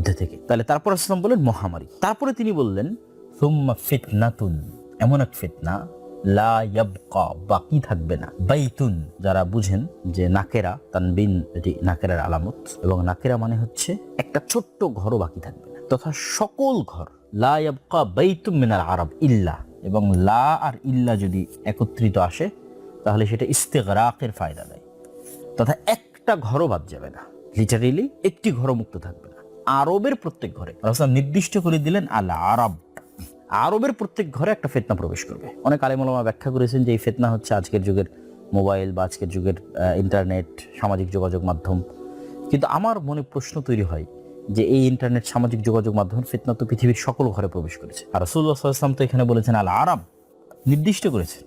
মধ্যে থেকে। তাহলে তারপর রাসূলুল্লাহ বললেন মহামারী। তারপরে তিনি বললেন সুম্মা ফিতনাতুন, এমন এক ফিতনা লা ইয়াবকা, বাকি থাকবে না। বাইতুন, যারা বুঝেন যে নাকেরা, তানবিন এটি নাকেরার আলামত, এবং নাকেরা মানে হচ্ছে একটা ছোট্ট ঘরও বাকি থাকবে না, তথা সকল ঘর। লা ইয়াবকা বাইতুম মিনাল আরব ইল্লা, এবং লা আর ইল্লা যদি একত্রিত আসে তাহলে সেটা ইস্তিগরাকের ফায়দা দেয়, তথা একটা ঘরও বাদ যাবে না, লিটারেলি একটি ঘরও মুক্ত থাকবে না। আরবের প্রত্যেক ঘরে রাসূল নির্দিষ্ট করে দিলেন আল আরব, আরবের প্রত্যেক ঘরে একটা ফিতনা প্রবেশ করবে। অনেক আলেম ওলামা ব্যাখ্যা করেছেন যে এই ফিতনা হচ্ছে আজকের যুগের মোবাইল বা আজকের যুগের ইন্টারনেট, সামাজিক যোগাযোগ মাধ্যম। কিন্তু আমার মনে প্রশ্ন তৈরি হয় যে এই ইন্টারনেট, সামাজিক যোগাযোগ মাধ্যমের ফিতনা তো পৃথিবীর সকল ঘরে প্রবেশ করেছে, আর রাসূলুল্লাহ সাল্লাল্লাহু আলাইহি ওয়াসাল্লাম তো এখানে বলেছেন আল আরব, নির্দিষ্ট করেছে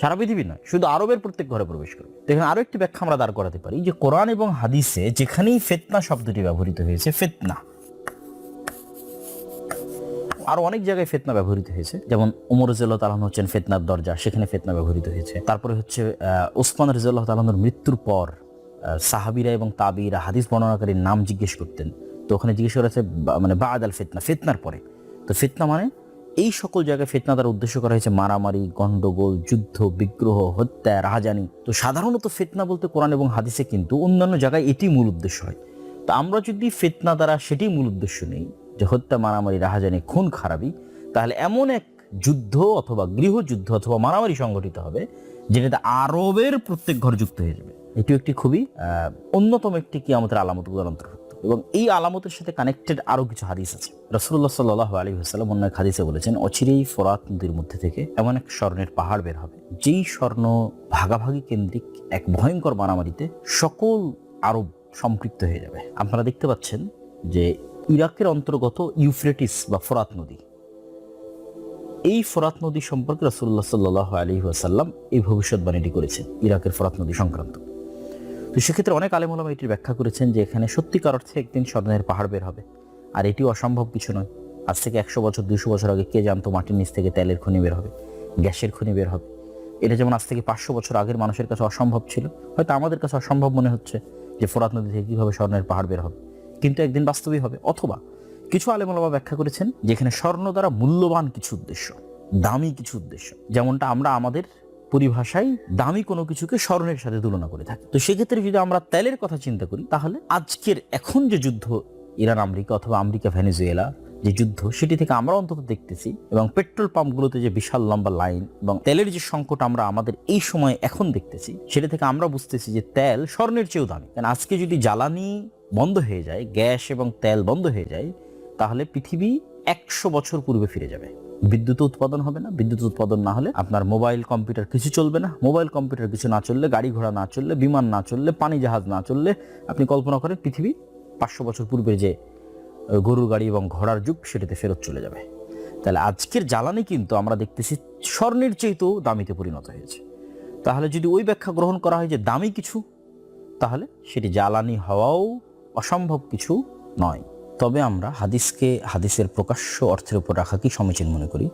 সারা পৃথিবী নয়, শুধু আরবের প্রত্যেক ঘরে প্রবেশ করবে। দেখেন আরো একটি ব্যাখ্যা আমরা দাঁড় করাতে পারি যে কোরআন এবং হাদিসে যেখানেই ফিতনা শব্দটি ব্যবহৃত হয়েছে, ফিতনা আরো অনেক জায়গায় ফিতনা ব্যবহৃত হয়েছে, যেমন ওমর রাদিয়াল্লাহু তাআলা হচ্ছেন ফিতনার দরজা, সেখানে ফিতনা ব্যবহৃত হয়েছে। তারপরে হচ্ছে ওসমান রাদিয়াল্লাহু তাআলার মৃত্যুর পর সাহাবীরা এবং তাবিঈরা হাদিস বর্ণনাকারীর নাম জিজ্ঞেস করতেন, তো ওখানে জিজ্ঞেস করা হচ্ছে মানে বাদ আল ফিতনা, ফিতনার পরে। তো ফিতনা মানে এই সকল জায়গায় ফিতনা দ্বারা উদ্দেশ্য করা হয়েছে মারামারি, গন্ডগোল, যুদ্ধ, বিগ্রহ, হত্যা, রাহাজানি। তো সাধারণত ফিতনা বলতে কোরআন এবং হাদিসে কিন্তু অন্যান্য জায়গায় এটি মূল উদ্দেশ্য হয়। তো আমরা যদি ফিতনা দ্বারা সেটি মূল উদ্দেশ্য নেই, যে হত্যা, মারামারি, রাহাজানি, খুন খারাপি, তাহলে এমন এক যুদ্ধ অথবা গৃহযুদ্ধ অথবা মারামারি সংগঠিত হবে যেটাতে আরবের প্রত্যেক ঘর যুক্ত হয়ে যাবে। এটি একটি খুবই অন্যতম একটি কিয়ামতের আলামতগুলোর অন্তর্ভুক্ত, এবং এই আলামতের সাথে কানেক্টেড আরো কিছু হাদিস আছে। রাসূলুল্লাহ সাল্লাল্লাহু আলাইহি ওয়াসাল্লাম অন্য এক হাদিসে বলেছেন, অচিরেই ফোরাত নদীর মধ্যে থেকে এমন এক স্বর্ণের পাহাড় বের হবে, যেই স্বর্ণ ভাগাভাগি কেন্দ্রিক এক ভয়ঙ্কর মারামারিতে সকল আরব সম্পৃক্ত হয়ে যাবে। আপনারা দেখতে পাচ্ছেন যে ইরাকের অন্তর্গত ইউফ্রেটিস বা ফোরাত নদী, এই ফোরাত নদী সম্পর্কে রাসূলুল্লাহ সাল্লাল্লাহু আলাইহি ওয়াসাল্লাম এই ভবিষ্যৎবাণীটি করেছেন ইরাকের ফোরাত নদী সংক্রান্ত। তো সেক্ষেত্রে অনেক আলেম ওলামা এটির ব্যাখ্যা করেছেন যে এখানে সত্যিকার অর্থে একদিন স্বর্ণের পাহাড় বের হবে, আর এটি অসম্ভব কিছু নয়। আজ থেকে 100 বছর 200 বছর আগে কে জানতো মাটির নিচ থেকে তেলের খনি বের হবে, গ্যাসের খনি বের হবে। এটা যেমন আজ থেকে 500 বছর আগের মানুষের কাছে অসম্ভব ছিল, হয়তো আমাদের কাছে অসম্ভব মনে হচ্ছে যে ফোরাত নদী থেকে কীভাবে স্বর্ণের পাহাড় বের হবে, কিন্তু একদিন বাস্তবই হবে। অথবা কিছু আলেম ওলামা ব্যাখ্যা করেছেন যেখানে স্বর্ণ দ্বারা মূল্যবান কিছু উদ্দেশ্য, দামি কিছু উদ্দেশ্য, যেমনটা আমরা আমাদের পরিভাষায় দামি কোনো কিছুকে স্বর্ণের সাথে তুলনা করে থাকি। তো সেক্ষেত্রে যদি আমরা তেলের কথা চিন্তা করি, তাহলে আজকের এখন যে যুদ্ধ ইরান আমেরিকা অথবা আমেরিকা ভেনেজুয়েলা যে যুদ্ধ, সেটি থেকে আমরা অন্তত দেখতেছি, এবং পেট্রোল পাম্পগুলোতে যে বিশাল লম্বা লাইন এবং তেলের যে সংকট আমরা আমাদের এই সময় এখন দেখতেছি, সেটা থেকে আমরা বুঝতেছি যে তেল স্বর্ণের চেয়েও দামি। কারণ আজকে যদি জ্বালানি বন্ধ হয়ে যায়, গ্যাস এবং তেল বন্ধ হয়ে যায়, তাহলে পৃথিবী 100 বছর পূর্বে ফিরে যাবে। বিদ্যুৎ উৎপাদন হবে না, বিদ্যুৎ উৎপাদন না হলে আপনার মোবাইল কম্পিউটার কিছু চলবে না, মোবাইল কম্পিউটার কিছু না চললে, গাড়ি ঘোড়া না চললে, বিমান না চললে, পানি জাহাজ না চললে, আপনি কল্পনা করেন পৃথিবী 500 বছর পূর্বে যে গরুর গাড়ি এবং ঘোড়ার যুগ, সেটাতে ফেরত চলে যাবে। তাহলে আজকের জ্বালানি কিন্তু আমরা দেখতেছি স্বর্ণের চেয়েও দামিতে পরিণত হয়েছে। তাহলে যদি ওই ব্যাখ্যা গ্রহণ করা হয় যে দামি কিছু, তাহলে সেটি জ্বালানি হওয়াও অসম্ভব কিছু নয়। তবে আমরা হাদিসকে হাদিসের প্রকাশ্য অর্থের উপর রাখাকেই সমীচীন মনে করি।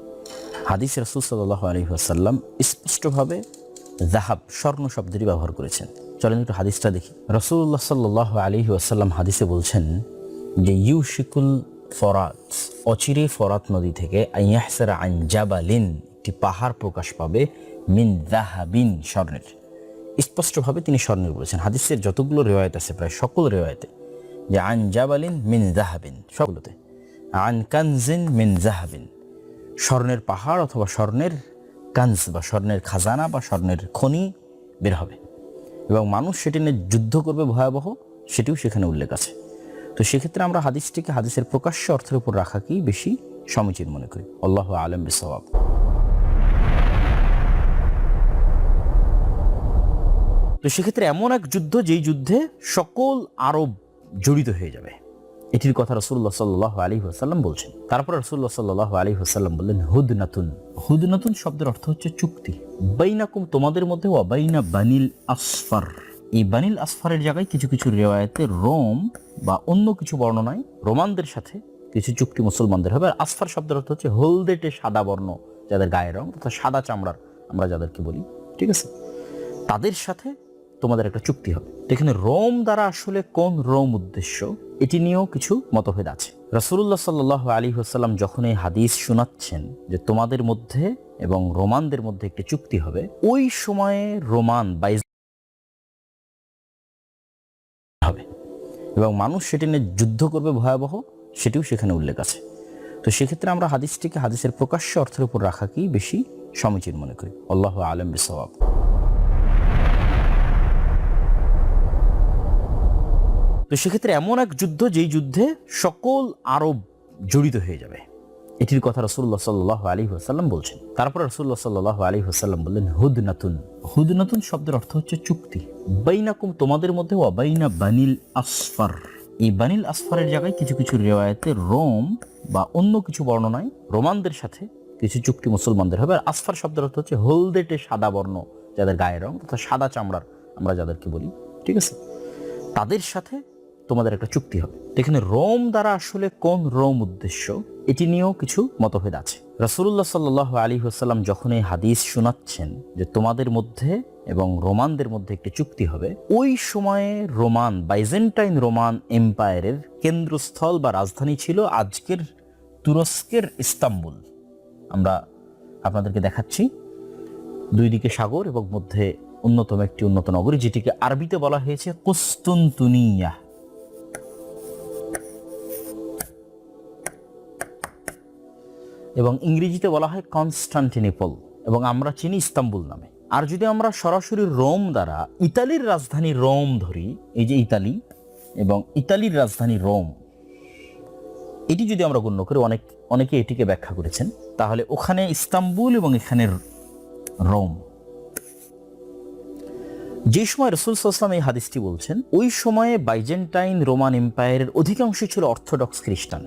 হাদিস রাসূল সাল্লাল্লাহু আলাইহি ওয়াসাল্লাম স্পষ্টভাবে যাহাব, স্বর্ণ শব্দটি ব্যবহার করেছেন। চলেন একটু হাদিসটা দেখি। রাসূলুল্লাহ সাল্লাল্লাহু আলাইহি ওয়াসাল্লাম হাদিসে বলছেন যে ইউশিকুল ফরাত, অচিরে ফরাত নদী থেকে আইয়াহসারা আন জাবালিন, একটি পাহাড় প্রকাশ পাবে, মিন যাহাবিন, স্বর্ণের। স্পষ্টভাবে তিনি স্বর্ণের বলেছেন। হাদিসের যতগুলো রিওয়ায়াত আছে প্রায় সকল রিওয়ায়াতে যে আন জাবালিন মিন যাহাবিন, সবগুলোতে আন কানজিন মিন যাহাবিন, স্বর্ণের পাহাড় অথবা স্বর্ণের কানজ বা স্বর্ণের খাজানা বা স্বর্ণের খনি বের হবে, এবং মানুষ সেটি নিয়ে যুদ্ধ করবে ভয়াবহ, সেটিও সেখানে উল্লেখ আছে। তো সেক্ষেত্রে আমরা হাদিসটিকে হাদিসের প্রকাশ্য অর্থের উপর রাখাকেই বেশি সমীচীন মনে করি। আল্লাহু আ'লাম বিসওয়াব। তো সেক্ষেত্রে এমন এক যুদ্ধ, যেই যুদ্ধে সকল আরব জড়িত হয়ে যাবে, এটির কথা রাসূলুল্লাহ সাল্লাল্লাহু আলাইহি ওয়াসাল্লাম বলছেন। তারপর রাসূলুল্লাহ সাল্লাল্লাহু আলাইহি ওয়াসাল্লাম বললেন হুদনাতুন। হুদনাতুন শব্দের অর্থ হচ্ছে চুক্তি। বাইনাকুম, তোমাদের মধ্যে, ওয়া বাইনা বানিল আসফার। এই বানিল আসফারের জায়গায় কিছু কিছু রিওয়ায়াতে রোম বা অন্য কিছু বর্ণনায় রোমানদের সাথে কিছু চুক্তি মুসলমানদের হবে। আর আসফার শব্দের অর্থ হচ্ছে হলদেটে সাদা বর্ণ, যাদের গায়ের রং তথা সাদা চামড়ার আমরা যাদেরকে বলি, ঠিক আছে, তাদের সাথে তোমাদের একটা চুক্তি হবে। এখানে রোম দ্বারা আসলে কোন রোম উদ্দেশ্য, এটি নিয়েও কিছু মতভেদ আছে। রাসূলুল্লাহ সাল্লাল্লাহু আলাইহি ওয়াসাল্লাম যখন এই হাদিস শোনাচ্ছেন যে তোমাদের মধ্যে এবং রোমানদের মধ্যে একটি চুক্তি হবে, ওই সময়ে রোমান হবে এবং মানুষ সেটি নিয়ে যুদ্ধ করবে ভয়াবহ, সেটিও সেখানে উল্লেখ আছে। তো সেক্ষেত্রে আমরা হাদিসটিকে হাদিসের প্রকাশ্য অর্থের উপর রাখাকেই বেশি সমীচীন মনে করি। আল্লাহু আ'লাম বিসওয়াব। তো সেক্ষেত্রে এমন এক যুদ্ধ, যেই যুদ্ধে সকল আরব জড়িত হয়ে যাবে, এটির কথা রাসূলুল্লাহ সাল্লাল্লাহু আলাইহি ওয়াসাল্লাম বলছেন। তারপর রাসূলুল্লাহ সাল্লাল্লাহু আলাইহি ওয়াসাল্লাম বললেন হুদনাতুন। হুদনাতুন শব্দের অর্থ হচ্ছে চুক্তি। বাইনাকুম, তোমাদের মধ্যে, ওয়া বাইনা বানিল আসফার। এই বানিল আসফারের জায়গায় কিছু কিছু রিওয়ায়াতে রোম বা অন্য কিছু বর্ণনায় রোমানদের সাথে কিছু চুক্তি মুসলমানদের হবে। আর আসফার শব্দের অর্থ হচ্ছে হলদেটে সাদা বর্ণ, যাদের গায়ের রং তথা সাদা চামড়ার আমরা যাদেরকে বলি, ঠিক আছে, তাদের সাথে তোমাদের একটা চুক্তি হবে। এখানে রোম দ্বারা আসলে কোন রোম উদ্দেশ্য, এটি নিয়েও কিছু মতভেদ আছে। রাসূলুল্লাহ সাল্লাল্লাহু আলাইহি ওয়াসাল্লাম যখন এই হাদিস শোনাচ্ছেন যে তোমাদের মধ্যে এবং রোমানদের মধ্যে একটি চুক্তি হবে, ওই সময়ে রোমান, বাইজেন্টাইন রোমান এম্পায়ারের কেন্দ্রস্থল বা রাজধানী ছিল আজকের তুরস্কের ইস্তাম্বুল। আমরা আপনাদেরকে দেখাচ্ছি, দুই দিকে সাগর এবং মধ্যে অন্যতম একটি উন্নত নগরী, যেটিকে আরবিতে বলা হয়েছে কুস্তুনতুনিয়া এবং ইংরেজিতে বলা হয় কনস্টান্টিনোপল, এবং আমরা চিনি ইস্তাম্বুল নামে। আর যদি আমরা সরাসরি রোম দ্বারা ইতালির রাজধানী রোম ধরি, এই যে ইতালি এবং ইতালির রাজধানী রোম, এটি যদি আমরা গণ্য করি, অনেকে এটিকে ব্যাখ্যা করেছেন, তাহলে ওখানে ইস্তাম্বুল এবং এখানে রোম। যে সময় রাসূল সাল্লাল্লাহু আলাইহি ওয়াসাল্লাম এই হাদিসটি বলছেন, ওই সময়ে বাইজেন্টাইন রোমান এম্পায়ারের অধিকাংশ ছিল অর্থোডক্স খ্রিস্টান।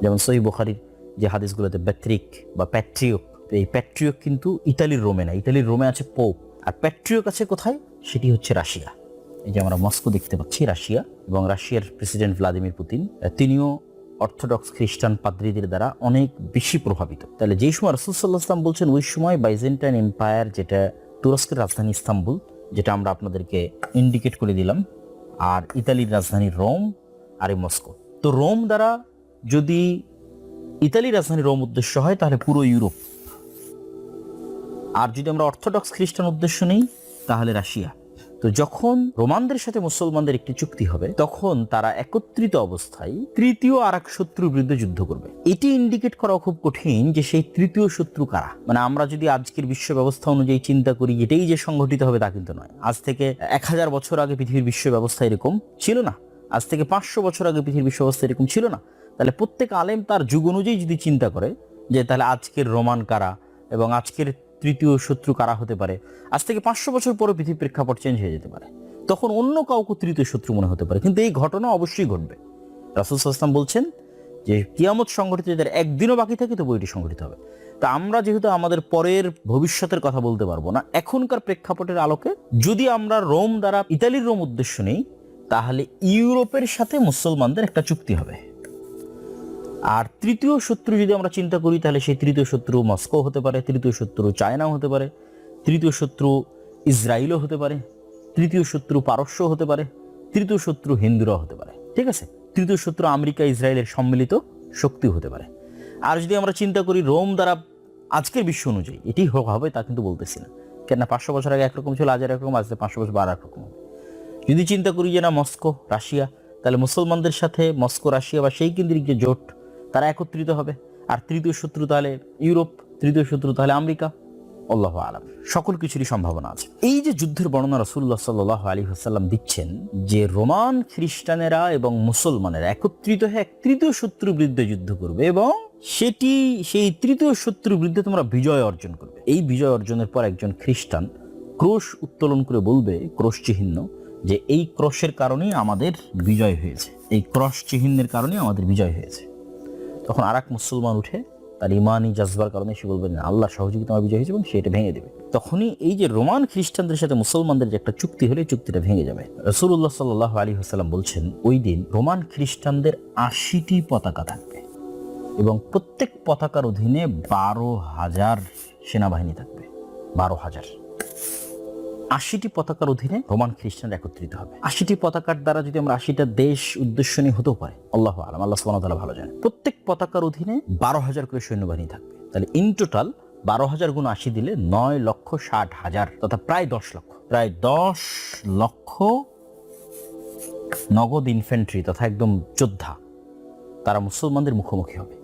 যেমন সহিহ বুখারীর যে হাদিসগুলোতে প্যাট্রিক বা প্যাট্রিয়ক, এই প্যাট্রিয়ক কিন্তু ইতালির রোমে না, ইতালির রোমে আছে পোপ, আর প্যাট্রিয়ক আছে কোথায়, সেটি হচ্ছে রাশিয়া। এই যে আমরা মস্কো দেখতে পাচ্ছি, রাশিয়া, এবং রাশিয়ার প্রেসিডেন্ট ভ্লাদিমির পুতিন, তিনিও অর্থোডক্স খ্রিস্টান পাদ্রীদের দ্বারা অনেক বেশি প্রভাবিত। তাহলে যেই সময় রাসূল সাল্লাল্লাহু আলাইহি ওয়াসাল্লাম বলছেন, ওই সময় বাইজেন্টাইন এম্পায়ার, যেটা তুরস্কের রাজধানী ইস্তাম্বুল, যেটা আমরা আপনাদেরকে ইন্ডিকেট করে দিলাম, আর ইতালির রাজধানী রোম আর এই মস্কো। তো রোম দ্বারা যদি ইতালির রাজধানী রোম উদ্দেশ্য হয়, তাহলে পুরো ইউরোপ। আর যদি আমরা অর্থোডক্স খ্রিস্টান উদ্দেশ্য নেই, তাহলে রাশিয়া। তো যখন রোমানদের সাথে মুসলমানদের একটি চুক্তি হবে, তখন তারা একত্রিত অবস্থায় তৃতীয় আর এক শত্রুর বিরুদ্ধে যুদ্ধ করবে। এটি ইন্ডিকেট করা খুব কঠিন যে সেই তৃতীয় শত্রু কারা। মানে আমরা যদি আজকের বিশ্ব ব্যবস্থা অনুযায়ী চিন্তা করি, এটাই যে সংগঠিত হবে তা কিন্তু নয়। আজ থেকে 1000 বছর আগে পৃথিবীর বিশ্ব ব্যবস্থা এরকম ছিল না, আজ থেকে 500 বছর আগে পৃথিবীর বিশ্ব ব্যবস্থা এরকম ছিল না। তাহলে প্রত্যেক আলেম তার যুগ অনুযায়ী যদি চিন্তা করে যে তাহলে আজকের রোমান কারা এবং আজকের তৃতীয় শত্রু কারা হতে পারে, আজ থেকে 500 বছর পরে পৃথিবীর প্রেক্ষাপট চেঞ্জ হয়ে যেতে পারে, তখন অন্য কাউকে তৃতীয় শত্রু মনে হতে পারে, কিন্তু এই ঘটনা অবশ্যই ঘটবে। রাসূল সাল্লাল্লাহু আলাইহি ওয়াসাল্লাম বলছেন যে কিয়ামত সংঘটিত যদি একদিনও বাকি থাকে, তো বইটি সংঘটিত হবে। তা আমরা যেহেতু আমাদের পরের ভবিষ্যতের কথা বলতে পারবো না, এখনকার প্রেক্ষাপটের আলোকে যদি আমরা রোম দ্বারা ইতালির রোম উদ্দেশ্য নেই, তাহলে ইউরোপের সাথে মুসলমানদের একটা চুক্তি হবে। আর তৃতীয় শত্রু যদি আমরা চিন্তা করি, তাহলে সেই তৃতীয় শত্রু মস্কো হতে পারে, তৃতীয় শত্রু চায়নাও হতে পারে, তৃতীয় শত্রু ইসরায়েলও হতে পারে, তৃতীয় শত্রু পারস্য হতে পারে, তৃতীয় শত্রু হিন্দুরাও হতে পারে, ঠিক আছে, তৃতীয় শত্রু আমেরিকা ইসরায়েলের সম্মিলিত শক্তিও হতে পারে। আর যদি আমরা চিন্তা করি রোম দ্বারা আজকের বিশ্ব অনুযায়ী এটি হবে, তা কিন্তু বলতেছি না, কেননা 500 বছর আগে একরকম ছিল, আজ একরকম, আজ 500 বছর আর একরকম হবে। যদি চিন্তা করি যে না মস্কো রাশিয়া, তাহলে মুসলমানদের সাথে মস্কো রাশিয়া বা সেই কেন্দ্রিক যে জোট, তারা একত্রিত হবে। আর তৃতীয় শত্রু তাহলে ইউরোপ, তৃতীয় শত্রু তাহলে আমেরিকা। আল্লাহু আ'লাম, সকল কিছুরই সম্ভাবনা আছে। এই যে যুদ্ধের বর্ণনা রাসূলুল্লাহ সাল্লাল্লাহু আলাইহি ওয়াসাল্লাম দিচ্ছেন, যে রোমান খ্রিস্টানেরা এবং মুসলমানেরা একত্রিত হয়ে এক তৃতীয় শত্রুর বিরুদ্ধে যুদ্ধ করবে এবং সেই তৃতীয় শত্রুর বিরুদ্ধে তোমরা বিজয় অর্জন করবে। এই বিজয় অর্জনের পর একজন খ্রিস্টান ক্রোশ উত্তোলন করে বলবে, ক্রোশ চিহ্ন, যে এই ক্রোশের কারণেই আমাদের বিজয় হয়েছে, এই ক্রস চিহ্নের কারণে আমাদের বিজয় হয়েছে। তখন আর এক মুসলমান উঠে তার ইমানি জাজবার কারণে সে বলবেন আল্লাহর সহযোগিতা আমার বিজয় হয়েছে, এবং সেটা ভেঙে দেবে। তখনই এই যে রোমান খ্রিস্টানদের সাথে মুসলমানদের যে একটা চুক্তি হলে, চুক্তিটা ভেঙে যাবে। রাসূলুল্লাহ সাল্লাল্লাহু আলাইহি ওয়াসাল্লাম বলছেন, ওই দিন রোমান খ্রিস্টানদের 80টি পতাকা থাকবে এবং প্রত্যেক পতাকার অধীনে 12,000 সেনাবাহিনী থাকবে। 12,000। 80টি পতাকার অধীনে রোমান খ্রিস্টানরা একত্রিত হবে। 80টি পতাকার দ্বারা যদি আমরা 80টা দেশ উদ্দেশ্য নিয়ে হতেও পারে, আল্লাহু আলাম, আল্লাহ সুবহানাহু ওয়া তাআলা ভালো জানেন। প্রত্যেক পতাকার অধীনে 12,000 করে সৈন্যবাহিনী থাকবে। তাহলে ইন টোটাল 12,000 গুণ 80 দিলে 9,60,000 তথা প্রায় 10 লক্ষ, প্রায় 10 লক্ষ নগদ ইনফ্যান্ট্রি তথা একদম যোদ্ধা তারা মুসলমানদের মুখোমুখি হবে।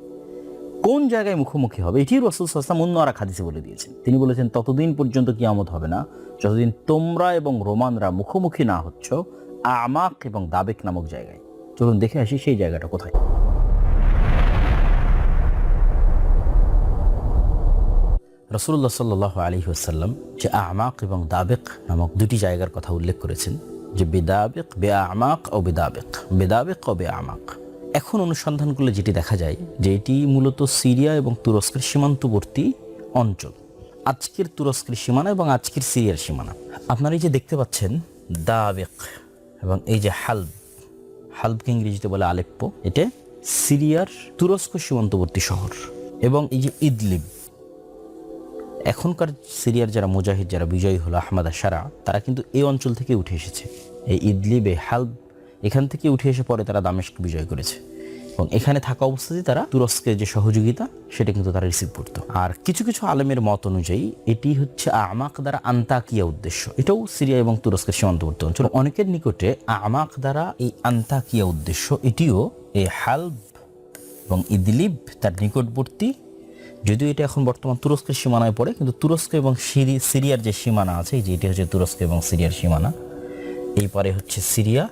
কোন জায়গায় মুখোমুখি হবে এটি রাসূল সাল্লাল্লাহু আলাইহি ওয়াসাল্লাম অন্য আর এক হাদিসে বলে দিয়েছেন। তিনি বলেছেন, ততদিন পর্যন্ত কিয়ামত হবে না যতদিন তোমরা এবং রোমানরা মুখোমুখি না হচ্ছ আমাক এবং দাবেক নামক জায়গায়। চলুন দেখে আসি সেই জায়গাটা কোথায়। রাসূলুল্লাহ সাল্লাল্লাহু আলাইহি ওয়াসাল্লাম যে আমাক এবং দাবেক নামক দুটি জায়গার কথা উল্লেখ করেছেন, যে বেদাবেক বে আমাক ও বেদাবেক, বেদাবেক ও বে আমাক। এখন অনুসন্ধান করলে যেটি দেখা যায় যে এটি মূলত সিরিয়া এবং তুরস্কের সীমান্তবর্তী অঞ্চল। আজকের তুরস্কের সীমানা এবং আজকের সিরিয়ার সীমানা আপনারা এই যে দেখতে পাচ্ছেন দাবেক, এবং এই যে হালব, হালবকে ইংরেজিতে বলে আলেপ্পো, এটা সিরিয়ার তুরস্ক সীমান্তবর্তী শহর। এবং এই যে ইদলিব, এখনকার সিরিয়ার যারা মুজাহিদ, যারা বিজয়ী হলো আহমদ আশারা, তারা কিন্তু এই অঞ্চল থেকে উঠে এসেছে। এই ইদলিব, এই হালব, এখান থেকে উঠে এসে পরে তারা দামেস্ক বিজয় করেছে, এবং এখানে থাকা অবস্থাতেই তারা তুরস্কের যে সহযোগিতা সেটা কিন্তু তারা রিসিভ করত। আর কিছু কিছু আলেমের মত অনুযায়ী এটি হচ্ছে আমাক দ্বারা আন্তাকিয়া উদ্দেশ্য, এটাও সিরিয়া এবং তুরস্কের সীমান্তবর্তী অঞ্চল। অনেকের নিকটে আমাক দ্বারা এই আন্তাকিয়া উদ্দেশ্য, এটিও এই হালব এবং ইদলিব তার নিকটবর্তী, যদিও এটা এখন বর্তমান তুরস্কের সীমানায় পড়ে, কিন্তু তুরস্ক এবং সিরিয়ার যে সীমানা আছে, এই যে এটি হচ্ছে তুরস্ক এবং সিরিয়ার সীমানা, এই পারে হচ্ছে সিরিয়া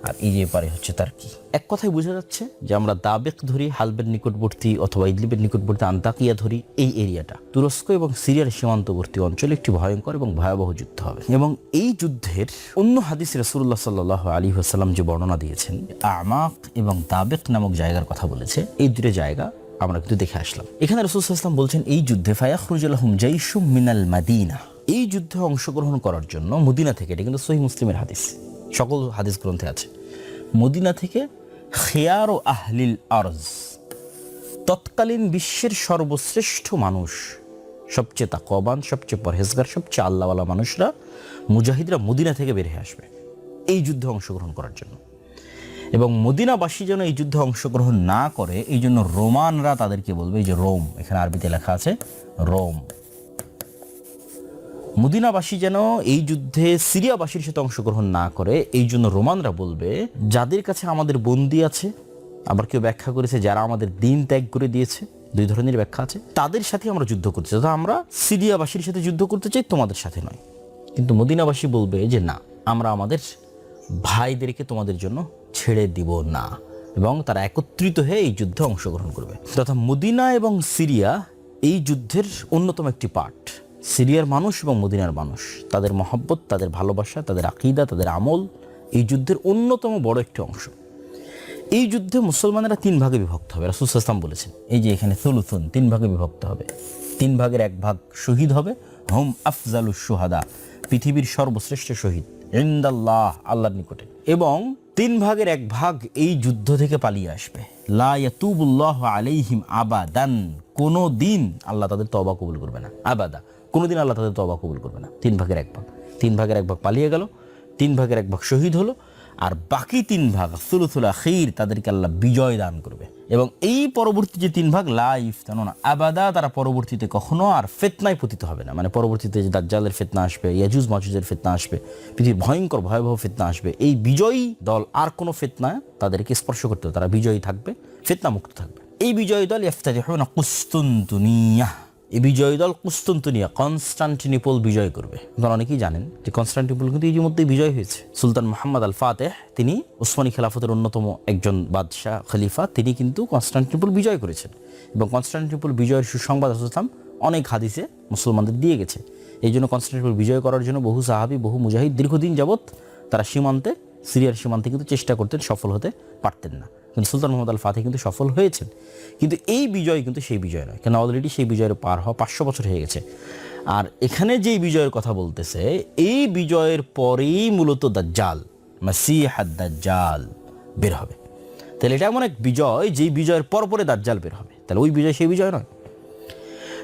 আর এই যে পারে হচ্ছে তার্কি। এক কথায় বোঝা যাচ্ছে যে আমরা দাবেক ধরি, হালবের নিকটবর্তী অথবা ইদলিবের নিকটবর্তী আন্তাকিয়া ধরি, এই এরিয়াটা তুরস্ক এবং সিরিয়ার সীমান্তবর্তী অঞ্চলে একটি ভয়ঙ্কর এবং ভয়াবহ যুদ্ধ হবে। এবং এই যুদ্ধের অন্য হাদিসে রাসূলুল্লাহ সাল্লাল্লাহু আলাইহি ওয়াসাল্লাম যে বর্ণনা দিয়েছেন, আমাক এবং দাবেক নামক জায়গার কথা বলেছে, এই দুটো জায়গা আমরা কিন্তু দেখে আসলাম। এখানে রাসূল সাল্লাল্লাহু আলাইহি ওয়াসাল্লাম বলছেন, এই যুদ্ধে ফায়াখরুজু লাহুম জাইশুম মিনাল মাদিনা, এই যুদ্ধে অংশগ্রহণ করার জন্য মদিনা থেকে, এটা কিন্তু সহিহ মুসলিমের হাদিস, সকল হাদিস গ্রন্থে আছে, মদিনা থেকে খিয়ারু আহলিল আরজ, তৎকালীন বিশ্বের সর্বশ্রেষ্ঠ মানুষ, সবচেয়ে তাকওয়াবান, সবচেয়ে পরহেজগার, সবচেয়ে আল্লাহওয়ালা মানুষরা, মুজাহিদরা মদিনা থেকে বের হয়ে আসবে এই যুদ্ধে অংশগ্রহণ করার জন্য। এবং মদিনাবাসী যেন এই যুদ্ধে অংশগ্রহণ না করে, এই জন্য রোমানরা তাদেরকে বলবে, এই যে রোম, এখানে আরবিতে লেখা আছে রোম, মদিনাবাসী যেন এই যুদ্ধে সিরিয়াবাসীর সাথে অংশগ্রহণ না করে, এই জন্য রোমানরা বলবে, যাদের কাছে আমাদের বন্দী আছে, আবার কেউ ব্যাখ্যা করেছে যারা আমাদের দিন ত্যাগ করে দিয়েছে, দুই ধরনের ব্যাখ্যা আছে, তাদের সাথে আমরা যুদ্ধ করতে চাই, আমরা সিরিয়াবাসীর সাথে যুদ্ধ করতে চাই, তোমাদের সাথে নয়। কিন্তু মদিনাবাসী বলবে যে না, আমরা আমাদের ভাইদেরকে তোমাদের জন্য ছেড়ে দিব না, এবং তারা একত্রিত হয়ে এই যুদ্ধে অংশগ্রহণ করবে। তথা মদিনা এবং সিরিয়া এই যুদ্ধের অন্যতম একটি পার্ট। সিরিয়ার মানুষ এবং মদিনার মানুষ, তাদের মহব্বত, তাদের ভালোবাসা, তাদের আকীদা, তাদের আমল এই যুদ্ধের অন্যতম বড় একটি অংশ। এই যুদ্ধে মুসলমানেরা 3 ভাগে বিভক্ত হবে, রাসূল সাল্লাল্লাহু আলাইহি ওয়াসাল্লাম বলেছেন, এই যে এখানে সুলুসুন, 3 ভাগে বিভক্ত হবে, 3 ভাগের 1 ভাগ শহীদ হবে, হুম আফজালুশ শুহাদা, পৃথিবীর সর্বশ্রেষ্ঠ শহীদ ইনদাল্লাহ, আল্লাহর নিকটে। এবং 3 ভাগের 1 ভাগ এই যুদ্ধ থেকে পালিয়ে আসবে, লা ইয়াতুবুল্লাহু আলাইহিম আবাদান, কোনো দিন আল্লাহ তাদের তওবা কবুল করবে না, আবাদা, কোনোদিন আল্লাহ তাদের তওবা কবুল করবে না। 3 ভাগের 1 ভাগ, 3 ভাগের 1 ভাগ পালিয়ে গেল, 3 ভাগের 1 ভাগ শহীদ হলো, আর বাকি 3 ভাগ সুলুসুল আখির তাদেরকে আল্লাহ বিজয় দান করবে। এবং এই পরবর্তী যে 3 ভাগ লা ইফতানুনা আবাদা, তারা পরবর্তীতে কখনো আর ফিতনায় পতিত হবে না। মানে পরবর্তীতে যে দাজ্জালের ফিতনা আসবে, ইয়াজুজ মাজুজের ফিতনা আসবে, পৃথিবীর ভয়ঙ্কর ভয়াবহ ফিতনা আসবে, এই বিজয়ী দল আর কোনো ফিতনা তাদেরকে স্পর্শ করতে হবে, তারা বিজয়ী থাকবে, ফিতনা মুক্ত থাকবে। এই বিজয়ী দল ইফতাতিহুনা কুসতুনতুনিয়া, এই বিজয়ী দল কুসতুনতুনিয়া, কনস্টান্টিনোপল বিজয় করবে। আপনারা অনেকেই জানেন যে কনস্টান্টিনোপল কিন্তু ইতিমধ্যেই বিজয় হয়েছে। সুলতান মুহাম্মদ আল ফাতেহ, তিনি উসমানী খেলাফতের অন্যতম একজন বাদশাহ খলিফা, তিনি কিন্তু কনস্টান্টিনোপল বিজয় করেছেন। এবং কনস্টান্টিনোপল বিজয়ের সুসংবাদ রাসূল অনেক হাদিসে মুসলমানদের দিয়ে গেছে। এই জন্য কনস্টান্টিনোপল বিজয় করার জন্য বহু সাহাবী, বহু মুজাহিদ দীর্ঘদিন যাবৎ তারা সীমান্তে, সিরিয়ার সীমান্তে কিন্তু চেষ্টা করতেন, সফল হতে পারতেন না। কিন্তু সুলতান মুহাম্মদ আল ফাতেহ কিন্তু সফল হয়েছেন। কিন্তু এই বিজয় কিন্তু সেই বিজয় নয়, কেন অলরেডি সেই বিজয়ের পার হওয়া 500 বছর হয়ে গেছে। আর এখানে যেই বিজয়ের কথা বলতেছে, এই বিজয়ের পরেই মূলত দাজ্জাল, মাসিহ আদ-দাজ্জাল বের হবে। তাহলে এটা এমন এক বিজয়, যেই বিজয়ের পরে দাজ্জাল বের হবে, তাহলে ওই বিজয় সেই বিজয় নয়।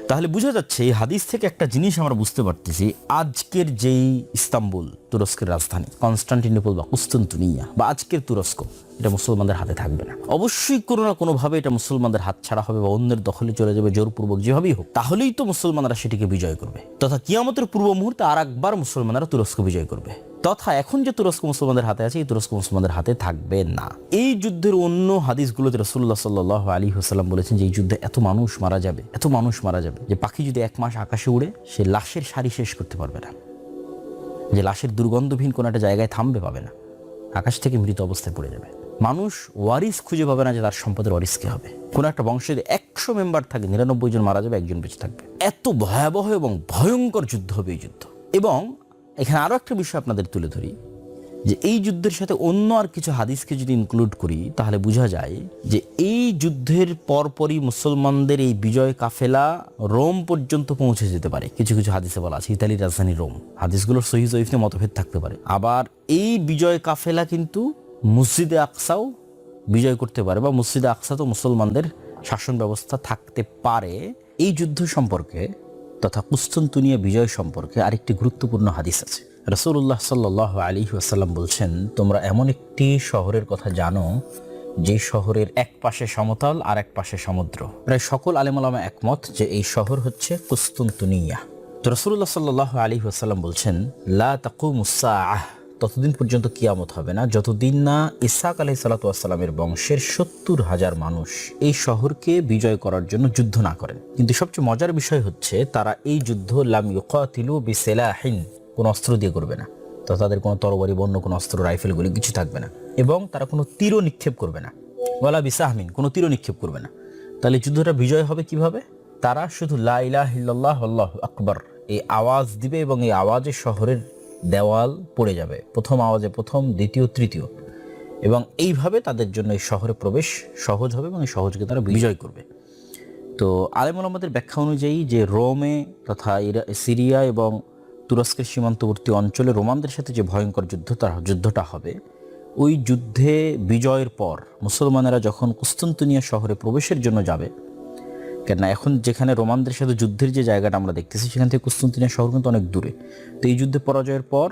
তাহলে বোঝা যাচ্ছে এই হাদিস থেকে একটা জিনিস আমরা বুঝতে পারতেছি, আজকের যেই ইস্তাম্বুল তুরস্কের রাজধানী, কনস্টান্টিনোপল বা কুস্তান্তনিয়া বা আজকের তুরস্ক, এটা মুসলমানদের হাতে থাকবে না। অবশ্যই কোনো না কোনোভাবে এটা মুসলমানদের হাত ছাড়া হবে বা অন্যের দখলে চলে যাবে, জোরপূর্বক যেভাবেই হোক। তাহলেই তো মুসলমানরা সেটিকে বিজয় করবে, তথা কিয়ামতের পূর্ব মুহূর্তে আর একবার মুসলমানরা তুরস্ক বিজয় করবে। তথা এখন যে তুরস্ক মুসলমানদের হাতে আছে, এই তুরস্ক মুসলমানদের হাতে থাকবে না। এই যুদ্ধের অন্য হাদিসগুলোতে রাসূলুল্লাহ সাল্লাল্লাহু আলাইহি ওয়াসাল্লাম বলেছেন যে এই যুদ্ধে এত মানুষ মারা যাবে, এত মানুষ মারা যাবে যে পাখি যদি 1 মাস আকাশে উড়ে সে লাশের সারি শেষ করতে পারবে না, যে লাশের দুর্গন্ধহীন কোনো একটা জায়গায় থামবে পাবে না, আকাশ থেকে মৃত অবস্থায় পড়ে যাবে। মানুষ ওয়ারিস খুঁজে পাবে না যে তার সম্পদের ওয়ারিস কে হবে। কোনো একটা বংশে 100 মেম্বার থাকে, 99 জন মারা যাবে, 1 জন বেঁচে থাকবে। এত ভয়াবহ এবং ভয়ঙ্কর যুদ্ধ হবে এই যুদ্ধ। এবং এখানে আরো একটা বিষয় আপনাদের তুলে ধরি, যে এই যুদ্ধের সাথে অন্য আর কিছু হাদিসকে যদি ইনক্লুড করি তাহলে বোঝা যায় যে এই যুদ্ধের পরপরই মুসলমানদের এই বিজয় কাফেলা রোম পর্যন্ত পৌঁছে যেতে পারে। কিছু কিছু হাদিসে বলা আছে ইতালির রাজধানী রোম। হাদিসগুলোর সহিহ জয়ীফ নিয়ে মতভেদ থাকতে পারে। আবার এই বিজয় কাফেলা কিন্তু মসজিদে আকসাও বিজয় করতে পারে, বা মসজিদে আকসা তো মুসলমানদের শাসন ব্যবস্থা থাকতে পারে। এই যুদ্ধ সম্পর্কে তথা কুস্তান্তনিয়া বিজয় সম্পর্কে আরেকটি গুরুত্বপূর্ণ হাদিস আছে। রাসূলুল্লাহ সাল্লাল্লাহু আলাইহি ওয়াসাল্লাম বলছেন, তোমরা এমন একটি শহরের কথা জানো যে শহরের এক পাশে সমতল আর এক পাশে সমুদ্র। প্রায় সকল আলেম ওলামা একমত যে এই শহর হচ্ছে কুস্তান্তনিয়া। তো রাসূলুল্লাহ সাল্লাল্লাহু আলাইহি ওয়াসাল্লাম বলছেন, লা তাকুমুস সাআহ, ততদিন পর্যন্ত কিয়ামত হবে না যতদিন না ইসহাক আলাইহিস সালাতু ওয়াস সালামের বংশের 70,000 মানুষ এই শহরকে বিজয় করার জন্য যুদ্ধ না করেন। কিন্তু সবচেয়ে মজার বিষয় হচ্ছে তারা এই যুদ্ধ লাম ইউকাতিলু বিসিলাহিন, কোনো অস্ত্র দিয়ে করবে না। তো তাদের কোনো তরবারি, বন্য কোনো অস্ত্র, রাইফেল, গুলি কিছু থাকবে না। এবং তারা কোনো তীরও নিক্ষেপ করবে না, ওয়ালা বিসাহমিন, কোনো তীরও নিক্ষেপ করবে না। তাহলে যুদ্ধটা বিজয় হবে কিভাবে? তারা শুধু লা ইলাহা ইল্লাল্লাহ আল্লাহু আকবার এই আওয়াজ দিবে এবং এই আওয়াজে শহরের দেওয়াল পড়ে যাবে, প্রথম আওয়াজে প্রথম, দ্বিতীয়, তৃতীয়, এবং এইভাবে তাদের জন্য এই শহরে প্রবেশ সহজ হবে এবং এই সহজকে তারা বিজয় করবে। তো আলেম ওলামাদের ব্যাখ্যা অনুযায়ী যে রোমে তথা সিরিয়া এবং তুরস্কের সীমান্তবর্তী অঞ্চলে রোমানদের সাথে যে ভয়ঙ্কর যুদ্ধটা হবে, ওই যুদ্ধে বিজয়ের পর মুসলমানেরা যখন কুস্তান্তনিয়া শহরে প্রবেশের জন্য যাবে, কেননা এখন যেখানে রোমানদের সাথে যুদ্ধের যে জায়গাটা আমরা দেখতেছি সেখান থেকে কুস্তান্তনিয়া শহর কিন্তু অনেক দূরে। তো এই যুদ্ধে পরাজয়ের পর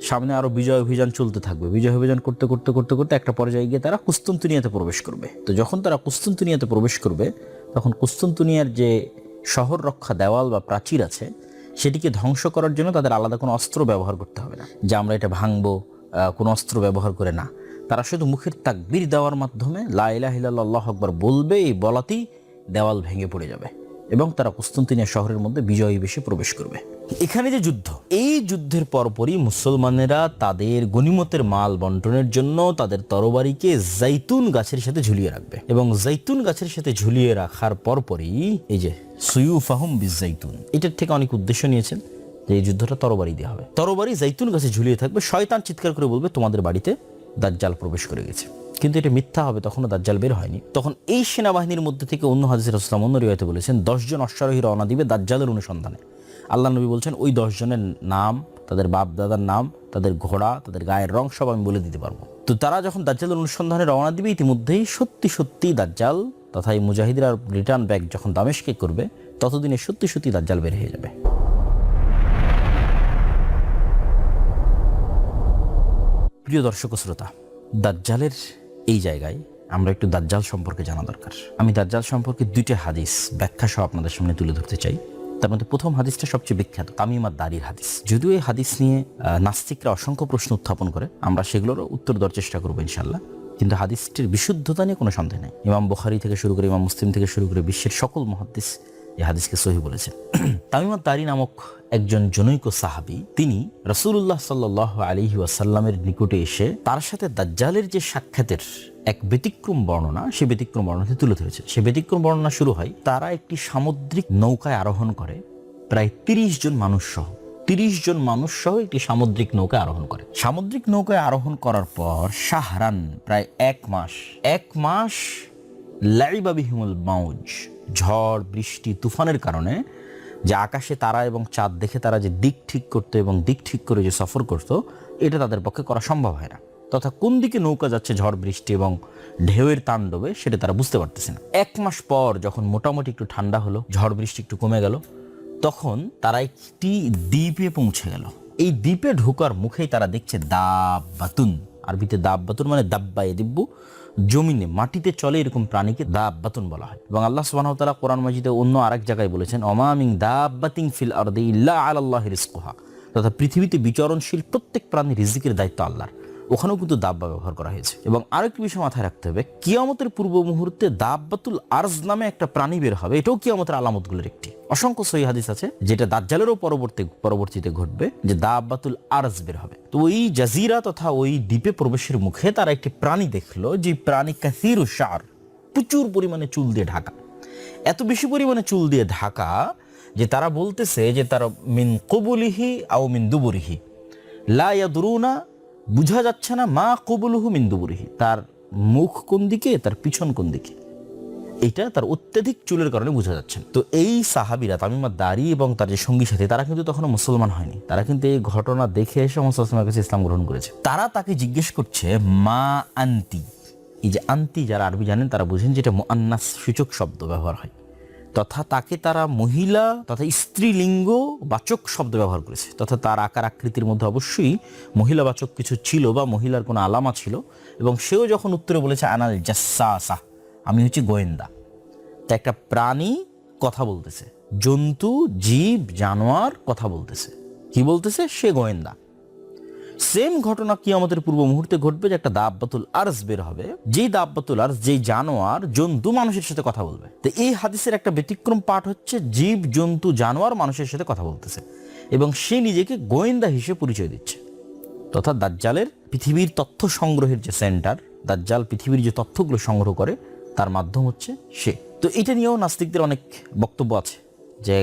সামনে আরও বিজয় অভিযান চলতে থাকবে। বিজয় অভিযান করতে করতে করতে করতে একটা পর্যায়ে গিয়ে তারা কুস্তান্তনিয়াতে প্রবেশ করবে। তো যখন তারা কুস্তান্তনিয়াতে প্রবেশ করবে তখন কুস্তান্তনিয়ার যে শহর রক্ষা দেওয়াল বা প্রাচীর আছে সেটিকে ধ্বংস করার জন্য তাদের আলাদা কোনো অস্ত্র ব্যবহার করতে হবে না, যে আমরা এটা ভাঙবো, কোনো অস্ত্র ব্যবহার করে না। তারা শুধু মুখের তাকবীর দেওয়ার মাধ্যমে লা ইলাহা ইল্লাল্লাহ আল্লাহু আকবার বলবে, এই বলাতেই দেওয়াল ভেঙে পড়ে যাবে এবং তারা কুস্তান্তনিয়া শহরের মধ্যে বিজয়ী বেশে প্রবেশ করবে। এখানে যে যুদ্ধ, এই যুদ্ধের পরপরই মুসলমানেরা তাদের গনিমতের মাল বন্টনের জন্য তাদের তরবারিকে জাইতুন গাছের সাথে ঝুলিয়ে রাখবে, এবং জাইতুন গাছের সাথে ঝুলিয়ে রাখার পরপরই এই যে সুয়ুফাহুম বিজাইতুন, এটার থেকে অনেক উদ্দেশ্য নিয়েছেন যে এই যুদ্ধটা তরবারি দেওয়া হবে। তরবারি জাইতুন গাছে ঝুলিয়ে থাকবে, শয়তান চিৎকার করে বলবে তোমাদের বাড়িতে দাজ্জাল প্রবেশ করে গেছে। কিন্তু এটা মিথ্যা হবে, তখনও দাজ্জাল বের হয়নি। তখন এই সেনাবাহিনীর মধ্যে থেকে অন্য হাদিসে রাসূলুল্লাহ অন্য রিওয়ায়াতে বলেছেন 10 জন অশ্বারোহী রওনা দিবে দাজ্জালের অনুসন্ধানে। আল্লাহ নবী বলছেন ওই 10 জনের নাম, তাদের বাপ দাদার নাম, তাদের ঘোড়া, তাদের গায়ের রং সব আমি বলে দিতে পারবো। তো তারা যখন দাজ্জালের অনুসন্ধানে রওনা দিবে, ইতিমধ্যেই সত্যি সত্যি দাজ্জাল তথা এই মুজাহিদরা রিটার্ন ব্যাক যখন দামেশকে করবে, ততদিনে সত্যি সত্যি দাজ্জাল বের হয়ে যাবে। প্রিয় দর্শক শ্রোতা, দাজ্জালের এই জায়গায় আমরা একটু দাজ্জাল সম্পর্কে জানা দরকার। আমি দাজ্জাল সম্পর্কে 2টা হাদিস ব্যাখ্যা সহ আপনাদের সামনে তুলে ধরতে চাই। তার মধ্যে প্রথম হাদিসটা সবচেয়ে বিখ্যাত, তামিম আদ-দারির হাদিস। যদিও এই হাদিস নিয়ে নাস্তিকরা অসংখ্য প্রশ্ন উত্থাপন করে, আমরা সেগুলোর উত্তর দেওয়ার চেষ্টা করবো ইনশাল্লাহ। কিন্তু হাদিসটির বিশুদ্ধতা নিয়ে কোনো সন্দেহ নেই। ইমাম বুখারী থেকে শুরু করে ইমাম মুসলিম থেকে শুরু করে বিশ্বের সকল মুহাদ্দিস এই হাদিসকে সহিহ বলেছেন। তামিম আদ-দারি নামক একজন জনৈক সাহাবী, তিনি রাসূলুল্লাহ সাল্লাল্লাহু আলাইহি ওয়াসাল্লামের নিকটে এসে তার সাথে দাজ্জালের যে সাক্ষাতের এক ব্যতিক্রম বর্ণনা, সেই ব্যতিক্রম বর্ণনাটি তুলে ধরেছে। সেই ব্যতিক্রম বর্ণনা শুরু হয়, তারা একটি সামুদ্রিক নৌকায় আরোহণ করে, প্রায় 30 জন মানুষ সহ। 30 জন মানুষ সহ একটি সামুদ্রিক নৌকায় আরোহণ করে। সামুদ্রিক নৌকায় আরোহণ করার পর শাহরান, প্রায় 1 মাস লাইবা বিহিমুল মাউজ, ঝড় বৃষ্টি তুফানের কারণে যে আকাশে তারা এবং চাঁদ দেখে তারা যে দিক ঠিক করতো এবং দিক ঠিক করে যে সফর করতো, এটা তাদের পক্ষে করা সম্ভব হয় না। তথা কোন দিকে নৌকা যাচ্ছে ঝড় বৃষ্টি এবং ঢেউয়ের তাণ্ডবে সেটা তারা বুঝতে পারতেছে না। 1 মাস পর যখন মোটামুটি একটু ঠান্ডা হলো, ঝড় বৃষ্টি একটু কমে গেল, তখন তারা একটি দ্বীপে পৌঁছে গেল। এই দ্বীপে ঢোকার মুখেই তারা দেখছে দাব্বাতুন, আরবিতে দাব্বাতুন মানে দাব্বা দিব্বু, জমিনে মাটিতে চলে এরকম প্রাণীকে দাব্বাতুন বলা হয়। এবং আল্লাহ সুবহানাহু ওয়া তাআলা কোরআন মাজিদে অন্য আরেক জায়গায় বলেছেন, ওমা মিন দাব্বাতিন ফিল আরদি ইল্লা আলাল্লাহি রিজকুহা, তথা পৃথিবীতে বিচরণশীল প্রত্যেক প্রাণীর রিজিকের দায়িত্ব আল্লাহর। ওখানেও কিন্তু দাব্বা ব্যবহার করা হয়েছে। এবং আরেকটি বিষয় মাথায় রাখতে হবে, কিয়ামতের পূর্ব মুহূর্তে দাব্বাতুল আরজ নামে একটা প্রাণী বের হবে, এটাও কিয়ামতের আলামতগুলোর একটি। অসংখ্য সহিহ হাদিস আছে যেটা দাজ্জালেরও পরবর্তীতে ঘটবে, যে দাব্বাতুল আরজ বের হবে। তো ওই জাজিরা তথা ওই দ্বীপে প্রবেশের মুখে তারা একটি প্রাণী দেখলো, যে প্রাণী কাসীরু শার, প্রচুর পরিমাণে চুল দিয়ে ঢাকা। এত বেশি পরিমাণে চুল দিয়ে ঢাকা যে তারা বলতেছে যে তারা মিন কবুলিহি আও মিন দুবুরিহি লা ইয়াদরুনা, বুঝা যাচ্ছে না মা কবুলুহু মিন দুবুরিহি, তার মুখ কোন দিকে তার পিছন কোন দিকে, এটা তার অত্যাধিক চুলের কারণে বোঝা যাচ্ছে না। তো এই সাহাবীরা তামিম আদ-দারি এবং তার যে সঙ্গী সাথী, তারা কিন্তু তখনও মুসলমান হয়নি। তারা কিন্তু এই ঘটনা দেখে এসে মুহাম্মদ সাল্লাল্লাহু আলাইহি ওয়াসাল্লামের কাছে ইসলাম গ্রহণ করেছে। তারা তাকে জিজ্ঞেস করছে মা আনতি, এই যে আনতি যারা আরবি জানেন তারা বুঝেন যেটা মুআন্নাস সূচক শব্দ ব্যবহার হয়, তথা তাকে তারা মহিলা তথা স্ত্রীলিঙ্গ বাচক শব্দ ব্যবহার করেছে, তথা তার আকার আকৃতির মধ্যে অবশ্যই মহিলাবাচক কিছু ছিল বা মহিলার কোনো আলামা ছিল। এবং সেও যখন উত্তরে বলেছে আনাল জাসসাসা, আমি হচ্ছি গোয়েন্দা, তা একটা প্রাণী কথা বলতেছে, জন্তু জীব জানোয়ার কথা বলতেছে, কি বলতেছে? সে গোয়েন্দা। সেম ঘটনা কিয়ামতের পূর্ব মুহূর্তে ঘটবে, যে একটা দাব্বাতুল আরজ বের হবে, যেই দাব্বাতুল আরজ, যেই জানোয়ার জন্তু মানুষের সাথে কথা বলবে। তো এই হাদিসের একটা ব্যতিক্রম পাঠ হচ্ছে জীব জন্তু জানোয়ার মানুষের সাথে কথা বলতেছে এবং সে নিজেকে গোয়েন্দা হিসেবে পরিচয় দিচ্ছে। তথা দাজ্জালের পৃথিবীর তথ্য সংগ্রহের যে সেন্টার, দাজ্জাল পৃথিবীর যে তথ্যগুলো সংগ্রহ করে তার মাধ্যম হচ্ছে সে। তো এটা নিয়েও নাস্তিকদের অনেক বক্তব্য আছে যে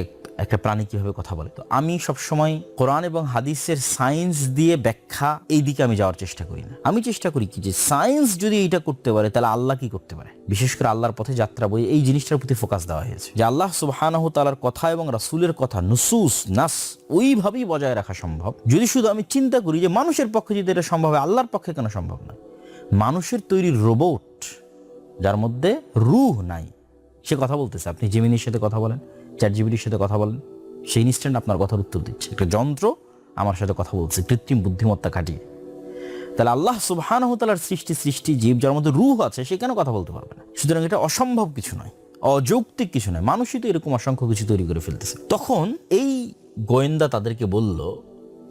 একটা প্রাণী কিভাবে কথা বলে। তো আমি সবসময় কোরআন এবং হাদিসের সায়েন্স দিয়ে ব্যাখ্যা এই দিকে আমি যাওয়ার চেষ্টা করি না। আমি চেষ্টা করি কি, যে সায়েন্স যদি এইটা করতে পারে তাহলে আল্লাহ কি করতে পারে। বিশেষ করে আল্লাহর পথে যাত্রা বই এই জিনিসটার প্রতি ফোকাস দেওয়া হয়েছে, যে আল্লাহ সুবহানাহু তাআলার কথা এবং রাসূলের কথা নুসুস নাস ওইভাবেই বজায় রাখা সম্ভব যদি শুধু আমি চিন্তা করি যে মানুষের পক্ষে যদি এটা সম্ভব হয়, আল্লাহর পক্ষে কেন সম্ভব নয়। মানুষের তৈরি রোবট যার মধ্যে রূহ নাই, সে কথা বলতেছে। আপনি জেমিনির সাথে কথা বলেন, চ্যাটজিপিটির সাথে কথা বলেন, সেই ইনস্ট্যান্ট আপনার কথার উত্তর দিচ্ছে। একটা যন্ত্র আমার সাথে কথা বলছে কৃত্রিম বুদ্ধিমত্তা কাটিয়ে। তাহলে আল্লাহ সুবহানাহু ওয়া তাআলার সৃষ্টি জীব যার মধ্যে রূহ আছে, সে কেন কথা বলতে পারবে না? সুতরাং এটা অসম্ভব কিছু নয়, অযৌক্তিক কিছু নয়। মানুষই তো এরকম অসংখ্য কিছু তৈরি করে ফেলতেছে। তখন এই গোয়েন্দা তাদেরকে বলল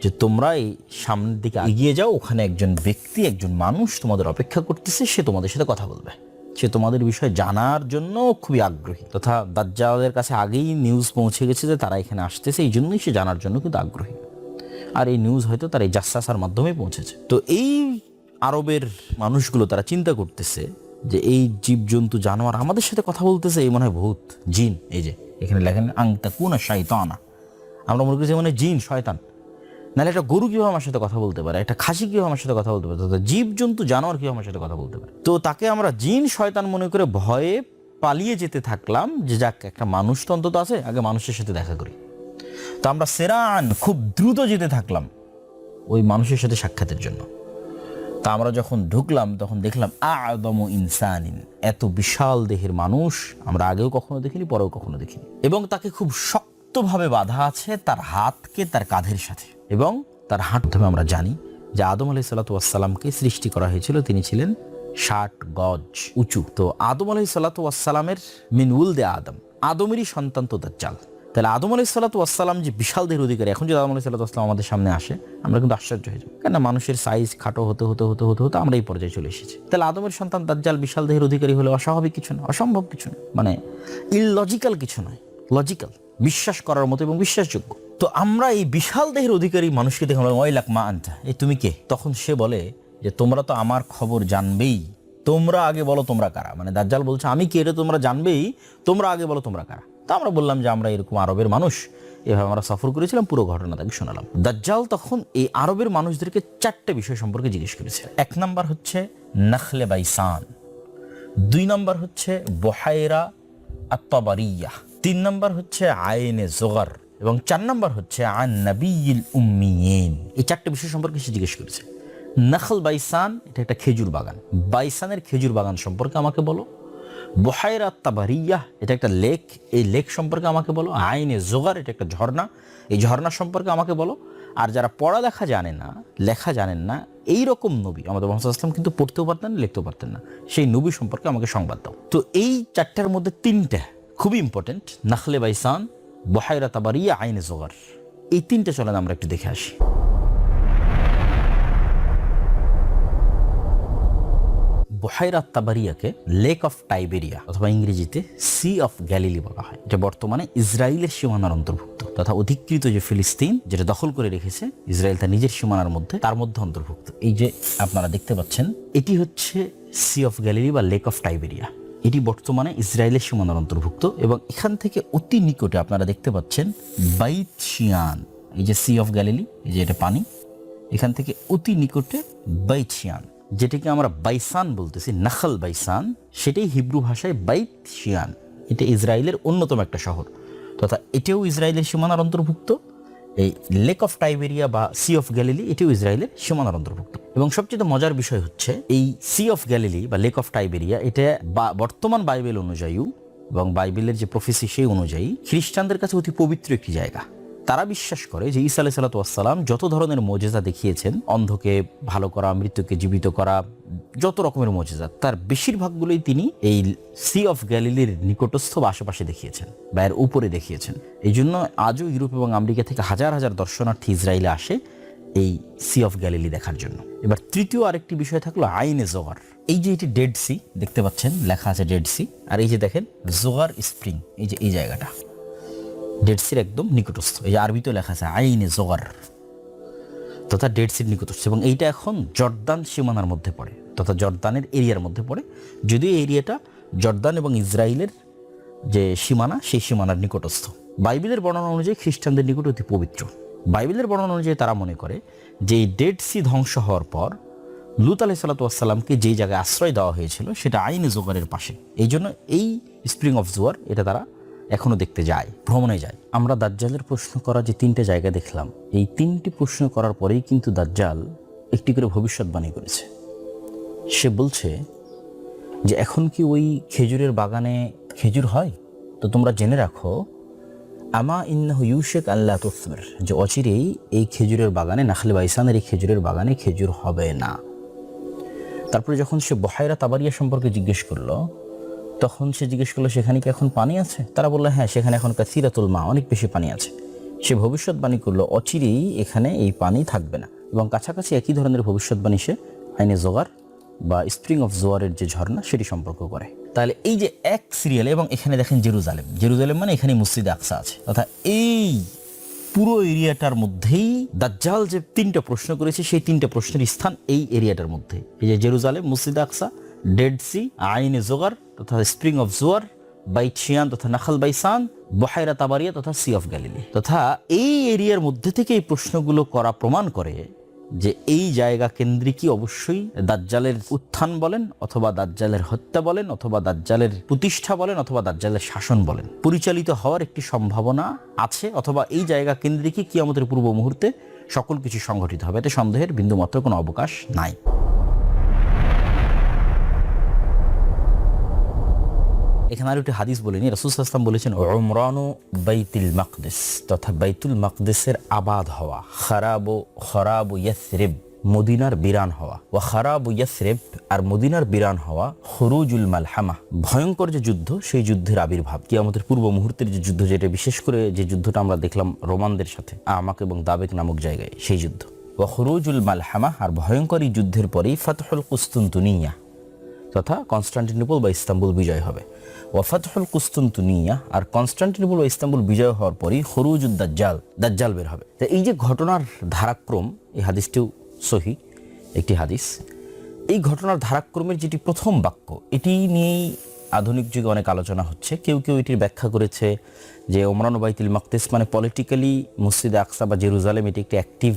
যে তোমরা এই সামনের দিকে এগিয়ে যাও, ওখানে একজন ব্যক্তি, একজন মানুষ তোমাদের অপেক্ষা করতেছে, সে তোমাদের সাথে কথা বলবে, সে তোমাদের বিষয়ে জানার জন্য খুবই আগ্রহী। তথা দাজ্জালের কাছে আগেই নিউজ পৌঁছে গেছে যে তারা এখানে আসতেছে, এই জন্যই সে জানার জন্য কিন্তু আগ্রহী। আর এই নিউজ হয়তো তার এই জাসসাসার মাধ্যমে পৌঁছেছে। তো এই আরবের মানুষগুলো তারা চিন্তা করতেছে যে এই জীবজন্তু জানোয়ার আমাদের সাথে কথা বলতেছে, এই মনে হয় ভূত জিন। এই যে এখানে লেখেন আংতা কুনা শাইতানা, আমরা মনে করছি মানে জিন শয়তান। নাহলে একটা গরু কীভাবে আমার সাথে কথা বলতে পারে, একটা খাসি কীভাবে আমার সাথে কথা বলতে পারে, জীবজন্তু জানোয়ার কীভাবে আমার সাথে কথা বলতে পারে। তো তাকে আমরা জিন শয়তান মনে করে ভয়ে পালিয়ে যেতে থাকলাম, যে যাক একটা মানুষ তো অন্তত আছে, আগে মানুষের সাথে দেখা করি। তো আমরা সেরান খুব দ্রুত যেতে থাকলাম ওই মানুষের সাথে সাক্ষাতের জন্য। তা আমরা যখন ঢুকলাম তখন দেখলাম আ'যামু ইনসানিন, এত বিশাল দেহের মানুষ আমরা আগেও কখনো দেখিনি, পরেও কখনো দেখিনি। এবং তাকে খুব শক্তভাবে বাঁধা আছে তার হাতকে তার কাঁধের সাথে, এবং তার হাঁটু ধরে আমরা জানি যে আদম আলাইহিস সালাতু ওয়াস সালামকে সৃষ্টি করা হয়েছিল, তিনি ছিলেন 60 গজ উঁচু। তো আদম আলাইহিস সালাতু ওয়াস সালামের মিন উলদে আদম, আদমেরই সন্তান তো দাজ্জাল। তাহলে আদম আলাইহিস সালাতু ওয়াস সালাম যে বিশাল দেহের অধিকারী, এখন যদি আদম আলাইহিস সালাতু ওয়াস সালাম আমাদের সামনে আসে আমরা কিন্তু আশ্চর্য হয়ে যাব, কেন মানুষের সাইজ খাটো হতে হতে হতে হতে হতে আমরা এই পর্যায়ে চলে এসেছি। তাহলে আদমের সন্তান দাজ্জাল বিশাল দেহের অধিকারী হলে অস্বাভাবিক কিছু না, অসম্ভব কিছু না, মানে ইললজিক্যাল কিছু নয়, লজিক্যাল, বিশ্বাস করার মতো এবং বিশ্বাসযোগ্য। তো আমরা এই বিশাল দেহের অধিকারী মানুষকে দেখলাম, ওয়াইলাক মা আনতা, এই তুমি কে? তখন সে বলে যে তোমরা তো আমার খবর জানবেই, তোমরা আগে বলো তোমরা কারা। মানে দাজ্জাল বলছে আমি কে এটা তোমরা জানবেই, তোমরা আগে বলো তোমরা কারা। তা আমরা বললাম যে আমরা এরকম আরবের মানুষ, এভাবে আমরা সফর করেছিলাম, পুরো ঘটনা তাকে শোনালাম। দাজ্জাল তখন এই আরবের মানুষদেরকে 4টে বিষয় সম্পর্কে জিজ্ঞেস করেছে। 1 নাম্বার হচ্ছে নাখলে বাইসান, 2 নাম্বার হচ্ছে বহাইরা আত-তাবারিয়া, 3 নাম্বার হচ্ছে আইনে জোগার, এবং 4 নাম্বার হচ্ছে আন নাবিয়িল উম্মিয়িন। এই 4টে বিষয় সম্পর্কে সে জিজ্ঞেস করেছে। নাখল বাইসান, এটা একটা খেজুর বাগান, বাইসানের খেজুর বাগান সম্পর্কে আমাকে বলো। বুহাইরা তাবারিয়াহ, এটা একটা লেক, এই লেক সম্পর্কে আমাকে বলো। আইনে জোগার, এটা একটা ঝর্ণা, এই ঝর্ণা সম্পর্কে আমাকে বলো। আর যারা পড়া লেখা জানে না, লেখা জানেন না, এই রকম নবী, আমাদের মুহাম্মদ সাল্লাল্লাহু আলাইহি ওয়াসাল্লাম কিন্তু পড়তেও পারতেন না, লিখতেও পারতেন না, সেই নবী সম্পর্কে আমাকে সংবাদ দাও। তো এই চারটার মধ্যে তিনটা খুবই ইম্পর্টেন্ট, নাখলে বাইসান, বুহাইরা তাবারিয়া, আইনে জোগার, এই তিনটা চলেন আমরা একটু দেখে আসি। বুহাইরা তাবারিয়াকে লেক অফ টাইবেরিয়া অথবা ইংরেজিতে সি অফ গ্যালিলি বলা হয়। এটা বর্তমানে ইসরায়েলের সীমানার অন্তর্ভুক্ত, তথা অধিকৃত যে ফিলিস্তিন যেটা দখল করে রেখেছে ইসরায়েল তার নিজের সীমানার মধ্যে, তার মধ্যে অন্তর্ভুক্ত। এই যে আপনারা দেখতে পাচ্ছেন, এটি হচ্ছে সি অফ গ্যালিলি বা লেক অফ টাইবেরিয়া। এটি বর্তমানে ইসরায়েলের সীমানার অন্তর্ভুক্ত এবং এখান থেকে অতি নিকটে আপনারা দেখতে পাচ্ছেন বাইত শিয়ান। এই যে সি অফ গ্যালিলি, এই যে এটা পানি, এখান থেকে অতি নিকটে বাইত শিয়ান, যেটাকে আমরা বাইসান বলতেছি, নাখল বাইসান, সেটাই হিব্রু ভাষায় বাইত শিয়ান। এটা ইসরায়েলের অন্যতম একটা শহর, তথা এটাও ইসরায়েলের সীমানার অন্তর্ভুক্ত। এই লেক অফ টাইবেরিয়া বা সি অফ গ্যালিলি, এটিও ইসরায়েলের সীমানার অন্তর্ভুক্ত। এবং সবচেয়ে মজার বিষয় হচ্ছে এই সি অফ গ্যালিলি বা লেক অফ টাইবেরিয়া, এটা বর্তমান বাইবেল অনুযায়ী এবং বাইবেলের যে প্রফেসি সেই অনুযায়ী খ্রিস্টানদের কাছে অতি পবিত্র একটি জায়গা। তারা বিশ্বাস করে যে ঈসা আলাইহিস সালাতু ওয়াস সালাম যত ধরনের মুজিজা দেখিয়েছেন, অন্ধকে ভালো করা, মৃত্যুকে জীবিত করা, যত রকমের মুজিজা, তার বেশিরভাগগুলোই তিনি এই সি অফ গ্যালিলির নিকটস্থ বা আশেপাশে দেখিয়েছেন বা এর উপরে দেখিয়েছেন। এই জন্য আজও ইউরোপ এবং আমেরিকা থেকে হাজার হাজার দর্শনার্থী ইসরায়েলে আসে এই সি অফ গ্যালিলি দেখার জন্য। এবার তৃতীয় আরেকটি বিষয় থাকলো আইনে জোগার। এই যে এটি ডেড সি দেখতে পাচ্ছেন, লেখা আছে ডেড সি, আর এই যে দেখেন জোগার স্প্রিং, এই যে এই জায়গাটা ডেড সির একদম নিকটস্থ। এই যে আরবিতেও লেখা আছে আইনে জোগার, তথা ডেড সির নিকটস্থ। এবং এইটা এখন জর্দান সীমানার মধ্যে পড়ে, তথা জর্দানের এরিয়ার মধ্যে পড়ে, যদিও এরিয়াটা জর্দান এবং ইসরায়েলের যে সীমানা, সেই সীমানার নিকটস্থ। বাইবেলের বর্ণনা অনুযায়ী খ্রিস্টানদের নিকট অতি পবিত্র। বাইবেলের বর্ণনা অনুযায়ী তারা মনে করে যে এই ডেড সি ধ্বংস হওয়ার পর লূত আলাইহিস সালাতু ওয়াস সালামকে যেই জায়গায় আশ্রয় দেওয়া হয়েছিল সেটা আইনে জোগারের পাশে। এই জন্য এই স্প্রিং অফ জোয়ার, এটা তারা এখনো দেখতে যায়, ভ্রমণে যায়। আমরা দাজ্জালের প্রশ্ন করা যে তিনটে জায়গা দেখলাম, এই তিনটি প্রশ্ন করার পরেই কিন্তু দাজ্জাল একটি করে ভবিষ্যৎবাণী করেছে। সে বলছে যে এখন কি ওই খেজুরের বাগানে খেজুর হয়? তো তোমরা জেনে রাখো, আমা ইন্নাহু ইউশিক আল্লা তুসমির, যে অচিরেই এই খেজুরের বাগানে, নাখলে বাইসানের এই খেজুরের বাগানে খেজুর হবে না। তারপরে যখন সে বুহাইরা তাবারিয়া সম্পর্কে জিজ্ঞেস করলো, তখন সে জিজ্ঞেস করলো সেখানে কি এখন পানি আছে? তারা বললো হ্যাঁ, সেখানে এখন কাসিরাতুল মা, অনেক বেশি পানি আছে। সে ভবিষ্যৎবাণী করলো অচিরেই এখানে এই পানি থাকবে না। এবং কাছাকাছি একই ধরনের ভবিষ্যৎবাণী সে আইনে জোগার বা স্প্রিং অফ জোয়ারের যে ঝর্ণা সেটি সম্পর্ক করে। তাহলে এই যে এক সিরিয়ালে, এবং এখানে দেখেন জেরুজালেম, জেরুজালেম মানে এখানে মসজিদে আকসা আছে, অর্থাৎ এই পুরো এরিয়াটার মধ্যেই দাজ্জাল যে তিনটা প্রশ্ন করেছে সেই তিনটা প্রশ্নের স্থান এই এরিয়াটার মধ্যে। এই যে জেরুজালেম, মসজিদে আকসা, ডেড সি, আইনে জোগার তথা স্প্রিং অফ জোয়ার, বাইত শিয়ান তথা নাখল বাইসান, বুহাইরা তাবারিয়া তথা সি অফ গ্যালিলি, তথা এই এরিয়ার মধ্যে থেকে এই প্রশ্নগুলো করা প্রমাণ করে যে এই জায়গা কেন্দ্রিকই অবশ্যই দাজ্জালের উত্থান বলেন, অথবা দাজ্জালের হত্যা বলেন, অথবা দাজ্জালের প্রতিষ্ঠা বলেন, অথবা দাজ্জালের শাসন বলেন, পরিচালিত হওয়ার একটি সম্ভাবনা আছে, অথবা এই জায়গা কেন্দ্রিকই কিয়ামতের পূর্ব মুহূর্তে সকল কিছু সংঘটিত হবে। এতে সন্দেহের বিন্দুমাত্র কোনো অবকাশ নাই। এখানে আর একটি হাদিস বলিনি, রাসূল সাল্লাল্লাহু আলাইহি ওয়াসাল্লাম বলেছেন উমরানু বাইতুল মাকদিস, তথা বাইতুল মাকদিসের আবাদ হওয়া, খরাবু ইয়াসরিব, মদিনার বিরান হওয়া, ওয়া খারাবু ইয়াসরিব, আর মদিনার বিরান হওয়া, খুরুজুল মালহামা, ভয়ঙ্কর যে যুদ্ধ, সেই যুদ্ধের আবির্ভাব, কিয়ামতের পূর্ব মুহূর্তের যে যুদ্ধ, যেটা বিশেষ করে যে যুদ্ধটা আমরা দেখলাম রোমানদের সাথে আমাক এবং দাবেক নামক জায়গায়, সেই যুদ্ধ। ওয়া খুরুজুল মালহামা, আর ভয়ঙ্কর এই যুদ্ধের পরেই ফাতহুল কুস্তুনতুনিয়া, তথা কনস্টান্টিনোপল বা ইস্তাম্বুল বিজয় হবে। ওয়াফাতহুল কুস্তুনতুনিয়া, আর কনস্টান্টিনোপল বা ইস্তাম্বুল বিজয় হওয়ার পরই খরুজুদ দাজ্জাল বের হবে। তো এই যে ঘটনার ধারাক্রম, এই হাদিসটিও সহি একটি হাদিস। এই ঘটনার ধারাক্রমের যেটি প্রথম বাক্য, এটি নিয়েই আধুনিক যুগে অনেক আলোচনা হচ্ছে। কেউ কেউ এটির ব্যাখ্যা করেছে যে ওমরানু বাইতুল মাকদিস মানে পলিটিক্যালি মসজিদে আকসা বা জেরুজালেম, এটি একটি অ্যাক্টিভ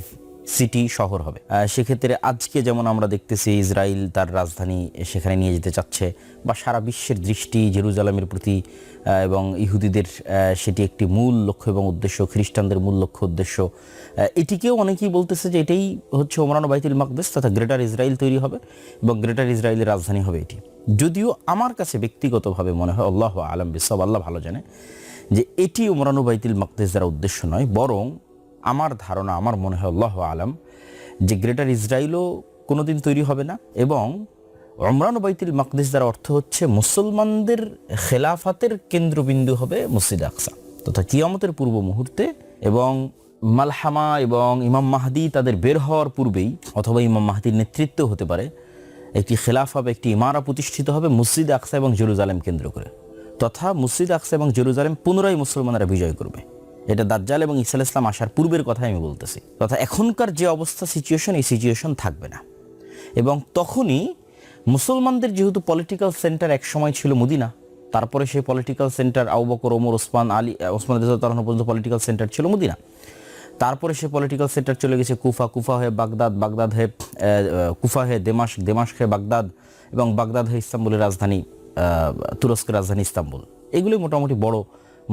সিটি, শহর হবে। সেক্ষেত্রে আজকে যেমন আমরা দেখতেছি ইসরায়েল তার রাজধানী সেখানে নিয়ে যেতে চাচ্ছে, বা সারা বিশ্বের দৃষ্টি জেরুজালেমের প্রতি, এবং ইহুদিদের সেটি একটি মূল লক্ষ্য এবং উদ্দেশ্য, খ্রিস্টানদের মূল লক্ষ্য উদ্দেশ্য। এটিকেও অনেকেই বলতেছে যে এটাই হচ্ছে ওমরান বাইতুল মাকদেস তথা গ্রেটার ইসরায়েল তৈরি হবে এবং গ্রেটার ইসরায়েলের রাজধানী হবে এটি। যদিও আমার কাছে ব্যক্তিগতভাবে মনে হয়, আল্লাহু আলাম বিসওয়াব, আল্লাহ ভালো জানে, যে এটি ওমরান বাইতুল মাকদেস দ্বারা উদ্দেশ্য নয়, বরং আমার ধারণা, আমার মনে হয় আল্লাহু আলাম, যে গ্রেটার ইসরায়েলও কোনোদিন তৈরি হবে না, এবং ওমরান বাইতুল মাকদেস দ্বারা অর্থ হচ্ছে মুসলমানদের খেলাফাতের কেন্দ্রবিন্দু হবে মসজিদ আকসা তথা কিয়ামতের পূর্ব মুহূর্তে, এবং মালহামা এবং ইমাম মাহদি তাদের বের হওয়ার পূর্বেই, অথবা ইমাম মাহদির নেতৃত্ব হতে পারে, একটি খেলাফা বা একটি ইমারা প্রতিষ্ঠিত হবে মসজিদ আকসা এবং জেরুজালেম কেন্দ্র করে, তথা মসজিদ আকসা এবং জেরুজালেম পুনরায় মুসলমানরা বিজয় করবে। এটা দাজ্জাল এবং ঈসা আলাইহিস সালাম আসার পূর্বের কথাই আমি বলতেছি। তথা এখনকার যে অবস্থা, সিচুয়েশন, এই সিচুয়েশন থাকবে না। এবং তখনই মুসলমানদের যেহেতু পলিটিক্যাল সেন্টার এক সময় ছিল মদিনা, তারপরে সেই পলিটিক্যাল সেন্টার আবু বকর, ওমর, ওসমান, আলী, ওসমান রাদিয়াল্লাহু আনহু পর্যন্ত পলিটিক্যাল সেন্টার ছিল মদিনা, তারপরে সে পলিটিক্যাল সেন্টার চলে গেছে কুফা, কুফা হয়ে বাগদাদ, বাগদাদ হয়ে কুফা হয়ে দেমাশক, দেমাশক হয়ে বাগদাদ, এবং বাগদাদ হয়ে ইস্তাম্বুলের রাজধানী, তুরস্কের রাজধানী ইস্তাম্বুল। এগুলোই মোটামুটি বড়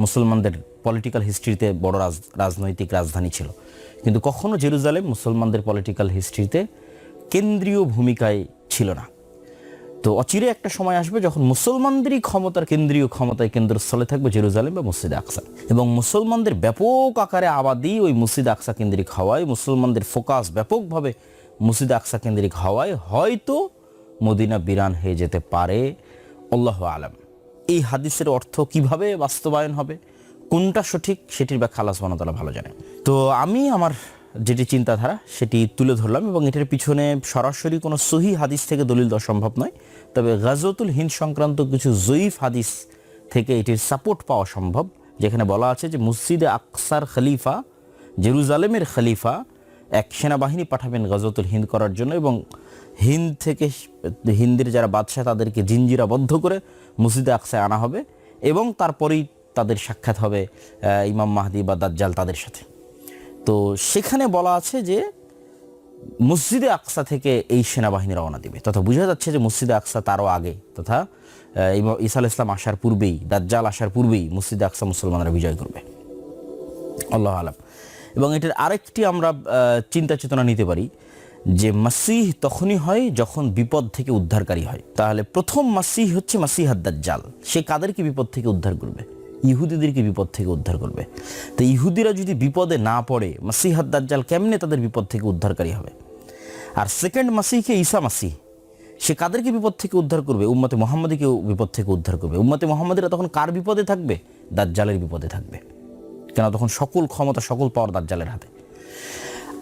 মুসলমানদের পলিটিক্যাল হিস্ট্রিতে বড় রাজনৈতিক রাজধানী ছিল। কিন্তু কখনো জেরুজালেম মুসলমানদের পলিটিক্যাল হিস্ট্রিতে কেন্দ্রীয় ভূমিকায় ছিল না। তো অচিরে একটা সময় আসবে যখন মুসলমানদেরই ক্ষমতার কেন্দ্রীয় ক্ষমতায় কেন্দ্রস্থলে থাকবে জেরুজালেম বা মসজিদ আকসা, এবং মুসলমানদের ব্যাপক আকারে আবাদি ওই মসজিদ আকসা কেন্দ্রিক হওয়ায়, মুসলমানদের ফোকাস ব্যাপকভাবে মসজিদ আকসা কেন্দ্রিক হওয়ায় হয়তো মদিনা বিরান হয়ে যেতে পারে, আল্লাহু আলাম। এই হাদিসের অর্থ কিভাবে বাস্তবায়ন হবে, কোনটা সঠিক, সেটির ব্যাখ্যা আল্লাহ সুবহানাহু ওয়া তাআলা ভালো জানেন। তো আমি আমার যেটি চিন্তাধারা সেটি তুলে ধরলাম, এবং এটার পিছনে সরাসরি কোনো সহিহ হাদিস থেকে দলিল দেওয়া সম্ভব নয়, তবে গাজওয়াতুল হিন্দ সংক্রান্ত কিছু জয়ীফ হাদিস থেকে এটির সাপোর্ট পাওয়া সম্ভব, যেখানে বলা আছে যে মসজিদে আকসার খলিফা, জেরুজালেমের খলিফা এক সেনাবাহিনী পাঠাবেন গাজওয়াতুল হিন্দ করার জন্য, এবং হিন্দ থেকে হিন্দের যারা বাদশাহ তাদেরকে জিঞ্জিরাবদ্ধ করে মসজিদে আকসায় আনা হবে, এবং তারপরেই তাদের সাক্ষাৎ হবে ইমাম মাহদি বা দাজ্জাল তাদের সাথে। তো সেখানে বলা আছে যে মসজিদে আকসা থেকে এই সেনাবাহিনী রওনা দিবে, তথা বোঝা যাচ্ছে যে মসজিদে আকসা তারও আগে, তথা ঈসা আলাইহিস সালাম আসার পূর্বেই, দাজ্জাল আসার পূর্বেই মসজিদে আকসা মুসলমানরা বিজয় করবে, আল্লাহু আলাম। এবং এটার আরেকটি আমরা চিন্তা চেতনা নিতে পারি যে মাসিহ তখনই হয় যখন বিপদ থেকে উদ্ধারকারী হয়। তাহলে প্রথম মাসিহ হচ্ছে মাসিহ আদ-দাজ্জাল। সে কাদেরকে বিপদ থেকে উদ্ধার করবে? ইহুদিদেরকে বিপদ থেকে উদ্ধার করবে। তো ইহুদিরা যদি বিপদে না পড়ে, মাসিহ আদ-দাজ্জাল কেমনে তাদের বিপদ থেকে উদ্ধারকারী হবে? আর সেকেন্ড মাসিহকে ঈসা মাসিহ, সে কাদেরকে বিপদ থেকে উদ্ধার করবে? উম্মতে মুহাম্মাদীকেও বিপদ থেকে উদ্ধার করবে। উম্মতে মুহাম্মাদীরা তখন কার বিপদে থাকবে? দাজ্জালের বিপদে থাকবে, কেন তখন সকল ক্ষমতা, সকল পাওয়ার দাজ্জালের হাতে।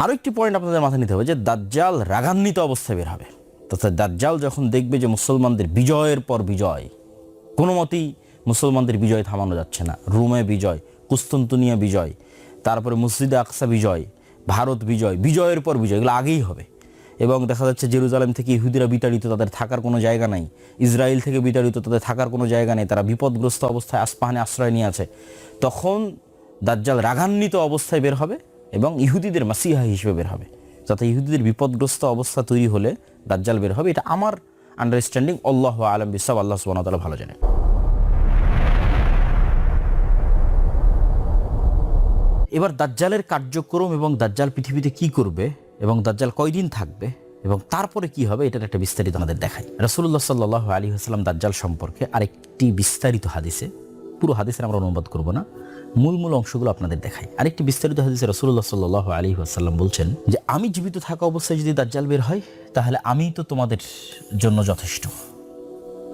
আরও একটি পয়েন্ট আপনাদের মাথায় নিতে হবে যে দাজ্জাল রাগান্বিত অবস্থায় বের হবে, তথা দাজ্জাল যখন দেখবে যে মুসলমানদের বিজয়ের পর বিজয়, কোনো মতেই মুসলমানদের বিজয় থামানো যাচ্ছে না, রোমে বিজয়, কুস্তুনতুনিয়া বিজয়, তারপরে মসজিদে আকসা বিজয়, ভারত বিজয়, বিজয়ের পর বিজয়, এগুলো আগেই হবে। এবং দেখা যাচ্ছে জেরুজালেম থেকে ইহুদিরা বিতাড়িত, তাদের থাকার কোনো জায়গা নাই, ইসরায়েল থেকে বিতাড়িত, তাদের থাকার কোনো জায়গা নেই, তারা বিপদগ্রস্ত অবস্থায় আসপাহানে আশ্রয় নিয়ে আছে। তখন দাজ্জাল রাগান্বিত অবস্থায় বের হবে এবং ইহুদিদের মাসিহা হিসেবে বের হবে, যাতে ইহুদিদের বিপদগ্রস্ত অবস্থা তৈরি হলে দাজ্জাল বের হবে। এটা আমার আন্ডারস্ট্যান্ডিং, আল্লাহু আলাম বিসওয়াব, আল্লাহ সুবহানাহু ওয়া তাআলা ভালো জানেন। এবার দাজ্জালের কার্যক্রম এবং দাজ্জাল পৃথিবীতে কি করবে এবং দাজ্জাল কয়দিন থাকবে এবং তারপরে কি হবে, এটার একটা বিস্তারিত আমাদের দেখাই। রাসূলুল্লাহ সাল্লাল্লাহু আলাইহি ওয়াসাল্লাম দাজ্জাল সম্পর্কে আরেকটি বিস্তারিত হাদিসে, পুরো হাদিসের আমরা অনুবাদ করব না, মূল অংশগুলো আপনাদের দেখাই। আরেকটি বিস্তারিত হাদিসে রাসূলুল্লাহ সাল্লাল্লাহু আলাইহি ওয়াসাল্লাম বলছেন যে আমি জীবিত থাকা অবস্থায় যদি দাজ্জাল বের হয় তাহলে আমি তো তোমাদের জন্য যথেষ্ট,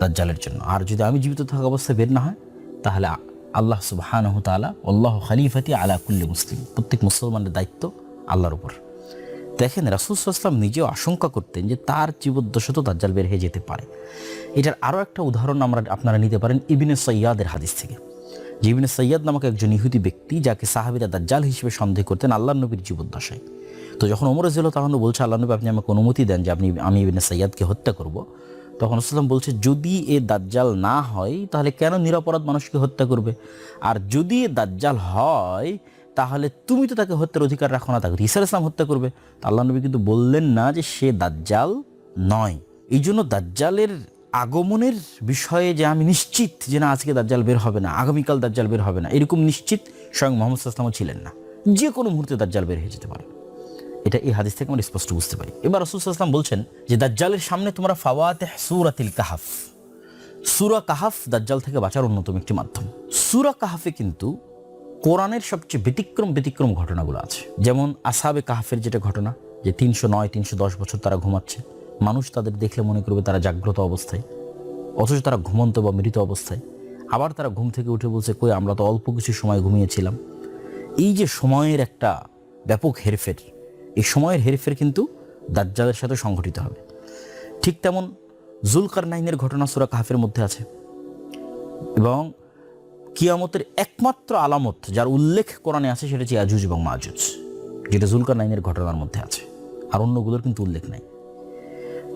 দাজ্জালের জন্য। আর যদি আমি জীবিত থাকা অবস্থায় বের না হয় তাহলে আল্লাহ সুবহানাহু ওয়া তাআলা, আল্লাহু খলিফাতি আলা কুল্লি মুসলিম, প্রত্যেক মুসলমানের দায়িত্ব আল্লাহর উপর। দেখেন রাসূল সাল্লাল্লাহু আলাইহি ওয়াসাল্লাম নিজেও আশঙ্কা করতেন যে তার জীবদ্দশাতে দাজ্জাল বের হয়ে যেতে পারে। এটার আরও একটা উদাহরণ আপনারা নিতে পারেন ইবনে সাইয়াদের হাদিস থেকে। যে ইবনে সাইয়াদ নামক একজন ইহুদি ব্যক্তি, যাকে সাহাবীরা দাজ্জাল হিসেবে সন্দেহ করতেন আল্লাহর নবীর জীবদ্দশায়। তো যখন ওমর রাদিয়াল্লাহু তাআলা বলছে আল্লাহ নবী আপনি আমাকে অনুমতি দেন যে আমি ইবনে সাইয়াদকে হত্যা করব, তখন রাসূলুল্লাহ বলছে যদি এ দাজ্জাল না হয় তাহলে কেন নিরপরাধ মানুষকে হত্যা করবে? আর যদি এ দাজ্জাল হয় তাহলে তুমি তো তাকে হত্যার অধিকার রাখো না, তাকে ঈসা আলাইহিস সালাম হত্যা করবে। আল্লাহ নবী কিন্তু বললেন না যে সে দাজ্জাল নয়। এই জন্য দাজ্জালের আগমনের বিষয়ে যে আমি নিশ্চিত যে না আজকে দাজ্জাল বের হবে না, আগামীকাল দাজ্জাল বের হবে না, এরকম নিশ্চিত স্বয়ং মুহাম্মদ সাল্লাল্লাহু আলাইহি ওয়াসাল্লামও ছিলেন না। যে কোনো মুহূর্তে দাজ্জাল বের হয়ে যেতে পারে, এটা এই হাদিস থেকে আমরা স্পষ্ট বুঝতে পারি। এবার রাসূল সাল্লাল্লাহু আলাইহি ওয়াসাল্লাম বলছেন যে দাজ্জালের সামনে তোমরা ফাওয়াতিহ সূরাতিল কাহাফ, সূরা কাহাফ দাজ্জাল থেকে বাঁচার অন্যতম একটি মাধ্যম। সূরা কাহাফে কিন্তু কোরআনের সবচেয়ে ব্যতিক্রম ঘটনাগুলো আছে। যেমন আসহাবে কাহাফের যেটা ঘটনা, যে 309-310 বছর তারা ঘুমাচ্ছে, মানুষ তাদের দেখলে মনে করবে তারা জাগ্রত অবস্থায়, অথচ তারা ঘুমন্ত বা মৃত অবস্থায়। আবার তারা ঘুম থেকে উঠে বলছে কই আমরা তো অল্প কিছু সময় ঘুমিয়েছিলাম। এই যে সময়ের একটা ব্যাপক হেরফের, এই সময়ের হেরফের কিন্তু দাজ্জালের সাথে সংঘটিত হবে। ঠিক তেমন যুলকারনাইনের ঘটনা সূরা কাহাফের মধ্যে আছে, এবং কিয়ামতের একমাত্র আলামত যার উল্লেখ কোরআনে আছে সেটা হচ্ছে ইয়াজুজ এবং মাজুজ, যেটা যুলকারনাইনের ঘটনার মধ্যে আছে, আর অন্যগুলোর কিন্তু উল্লেখ নাই।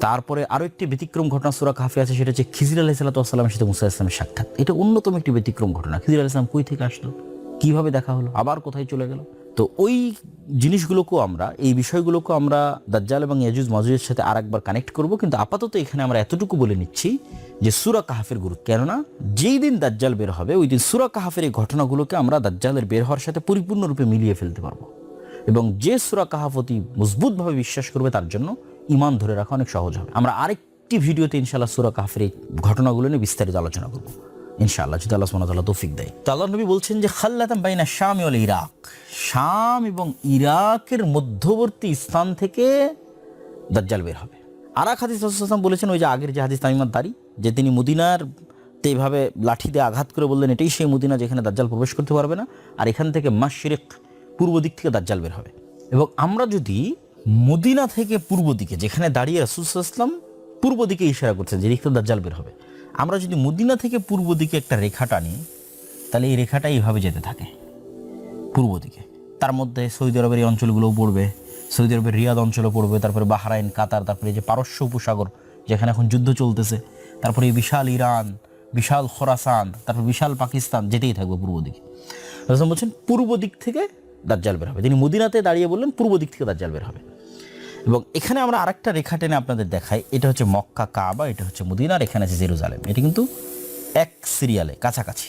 তারপরে আরও একটি ব্যতিক্রম ঘটনা সূরা কাহাফে আছে, সেটা হচ্ছে খিজির আলাইহিস সালামের সাথে মুসা আলাইহিস সালামের সাক্ষাৎ। এটা অন্যতম একটি ব্যতিক্রম ঘটনা। খিজির আলাইহিস সালাম কই থেকে আসলো, কিভাবে দেখা হলো, আবার কোথায় চলে গেল। তো ওই জিনিসগুলোকেও আমরা, এই বিষয়গুলোকেও আমরা দাজ্জাল এবং ইয়াজুজ মাজুজের সাথে আরেকবার কানেক্ট করব। কিন্তু আপাতত এখানে আমরা এতটুকু বলে নিচ্ছি যে সূরা কাহাফের গুরুত্ব, কেননা যেই দিন দাজ্জাল বের হবে ওই দিন সূরা কাহাফের এই ঘটনাগুলোকে আমরা দাজ্জালের বের হওয়ার সাথে পরিপূর্ণরূপে মিলিয়ে ফেলতে পারবো। এবং যে সূরা কাহাফ অতি মজবুতভাবে বিশ্বাস করবে তার জন্য ঈমান ধরে রাখা অনেক সহজ হবে। আমরা আরেকটি ভিডিওতে ইনশাআল্লাহ সূরা কাহাফের এই ঘটনাগুলো নিয়ে বিস্তারিত আলোচনা করব ইনশাআল্লাহ, যদি আল্লাহ সুবহানাহু ওয়া তাআলা তৌফিক দেয়। তো আল্লাহ নবী বলছেন যে খাল্লাতাম বাইনা শাম ওয়াল ইরাক, শাম এবং ইরাকের মধ্যবর্তী স্থান থেকে দাজ্জাল বের হবে। আর এক হাদিস রাসূল সাল্লাল্লাহু আলাইহি ওয়াসাল্লাম বলেছেন, ওই যে আগের যে হাদিস তামিমাত দারি, যে তিনি মদিনার এইভাবে লাঠি দিয়ে আঘাত করে বললেন এটাই সেই মদিনা যেখানে দাজ্জাল প্রবেশ করতে পারবে না, আর এখান থেকে মাশরিক পূর্ব দিক থেকে দাজ্জাল বের হবে। এবং আমরা যদি মদিনা থেকে পূর্ব দিকে, যেখানে দাঁড়িয়ে রাসূল সাল্লাল্লাহু আলাইহি ওয়াসাল্লাম পূর্ব দিকে ইশারা করছেন যে দিক থেকে দাজ্জাল বের হবে, আমরা যদি মদিনা থেকে পূর্ব দিকে একটা রেখা টানি, তাহলে এই রেখাটা এইভাবে যেতে থাকে পূর্ব দিকে। তার মধ্যে সৌদি আরবের এই অঞ্চলগুলোও পড়বে, সৌদি আরবের রিয়াদ অঞ্চলও পড়বে, তারপরে বাহরাইন, কাতার, তারপরে যে পারস্য উপসাগর যেখানে এখন যুদ্ধ চলতেছে, তারপরে এই বিশাল ইরান, বিশাল খোরাসান, তারপর বিশাল পাকিস্তান, যেতেই থাকবে পূর্ব দিকে। রাসূল বলছেন পূর্ব দিক থেকে দাজ্জাল বের হবে। তিনি মদিনাতে দাঁড়িয়ে বললেন পূর্ব দিক থেকে দাজ্জাল বের হবে। এবং এখানে আমরা আরেকটা রেখা টেনে আপনাদের দেখাই, এটা হচ্ছে মক্কা কাবা, এটা হচ্ছে মদিনার, এখানে আছে জেরুজালেম। এটা কিন্তু এক সিরিয়ালে কাছাকাছি।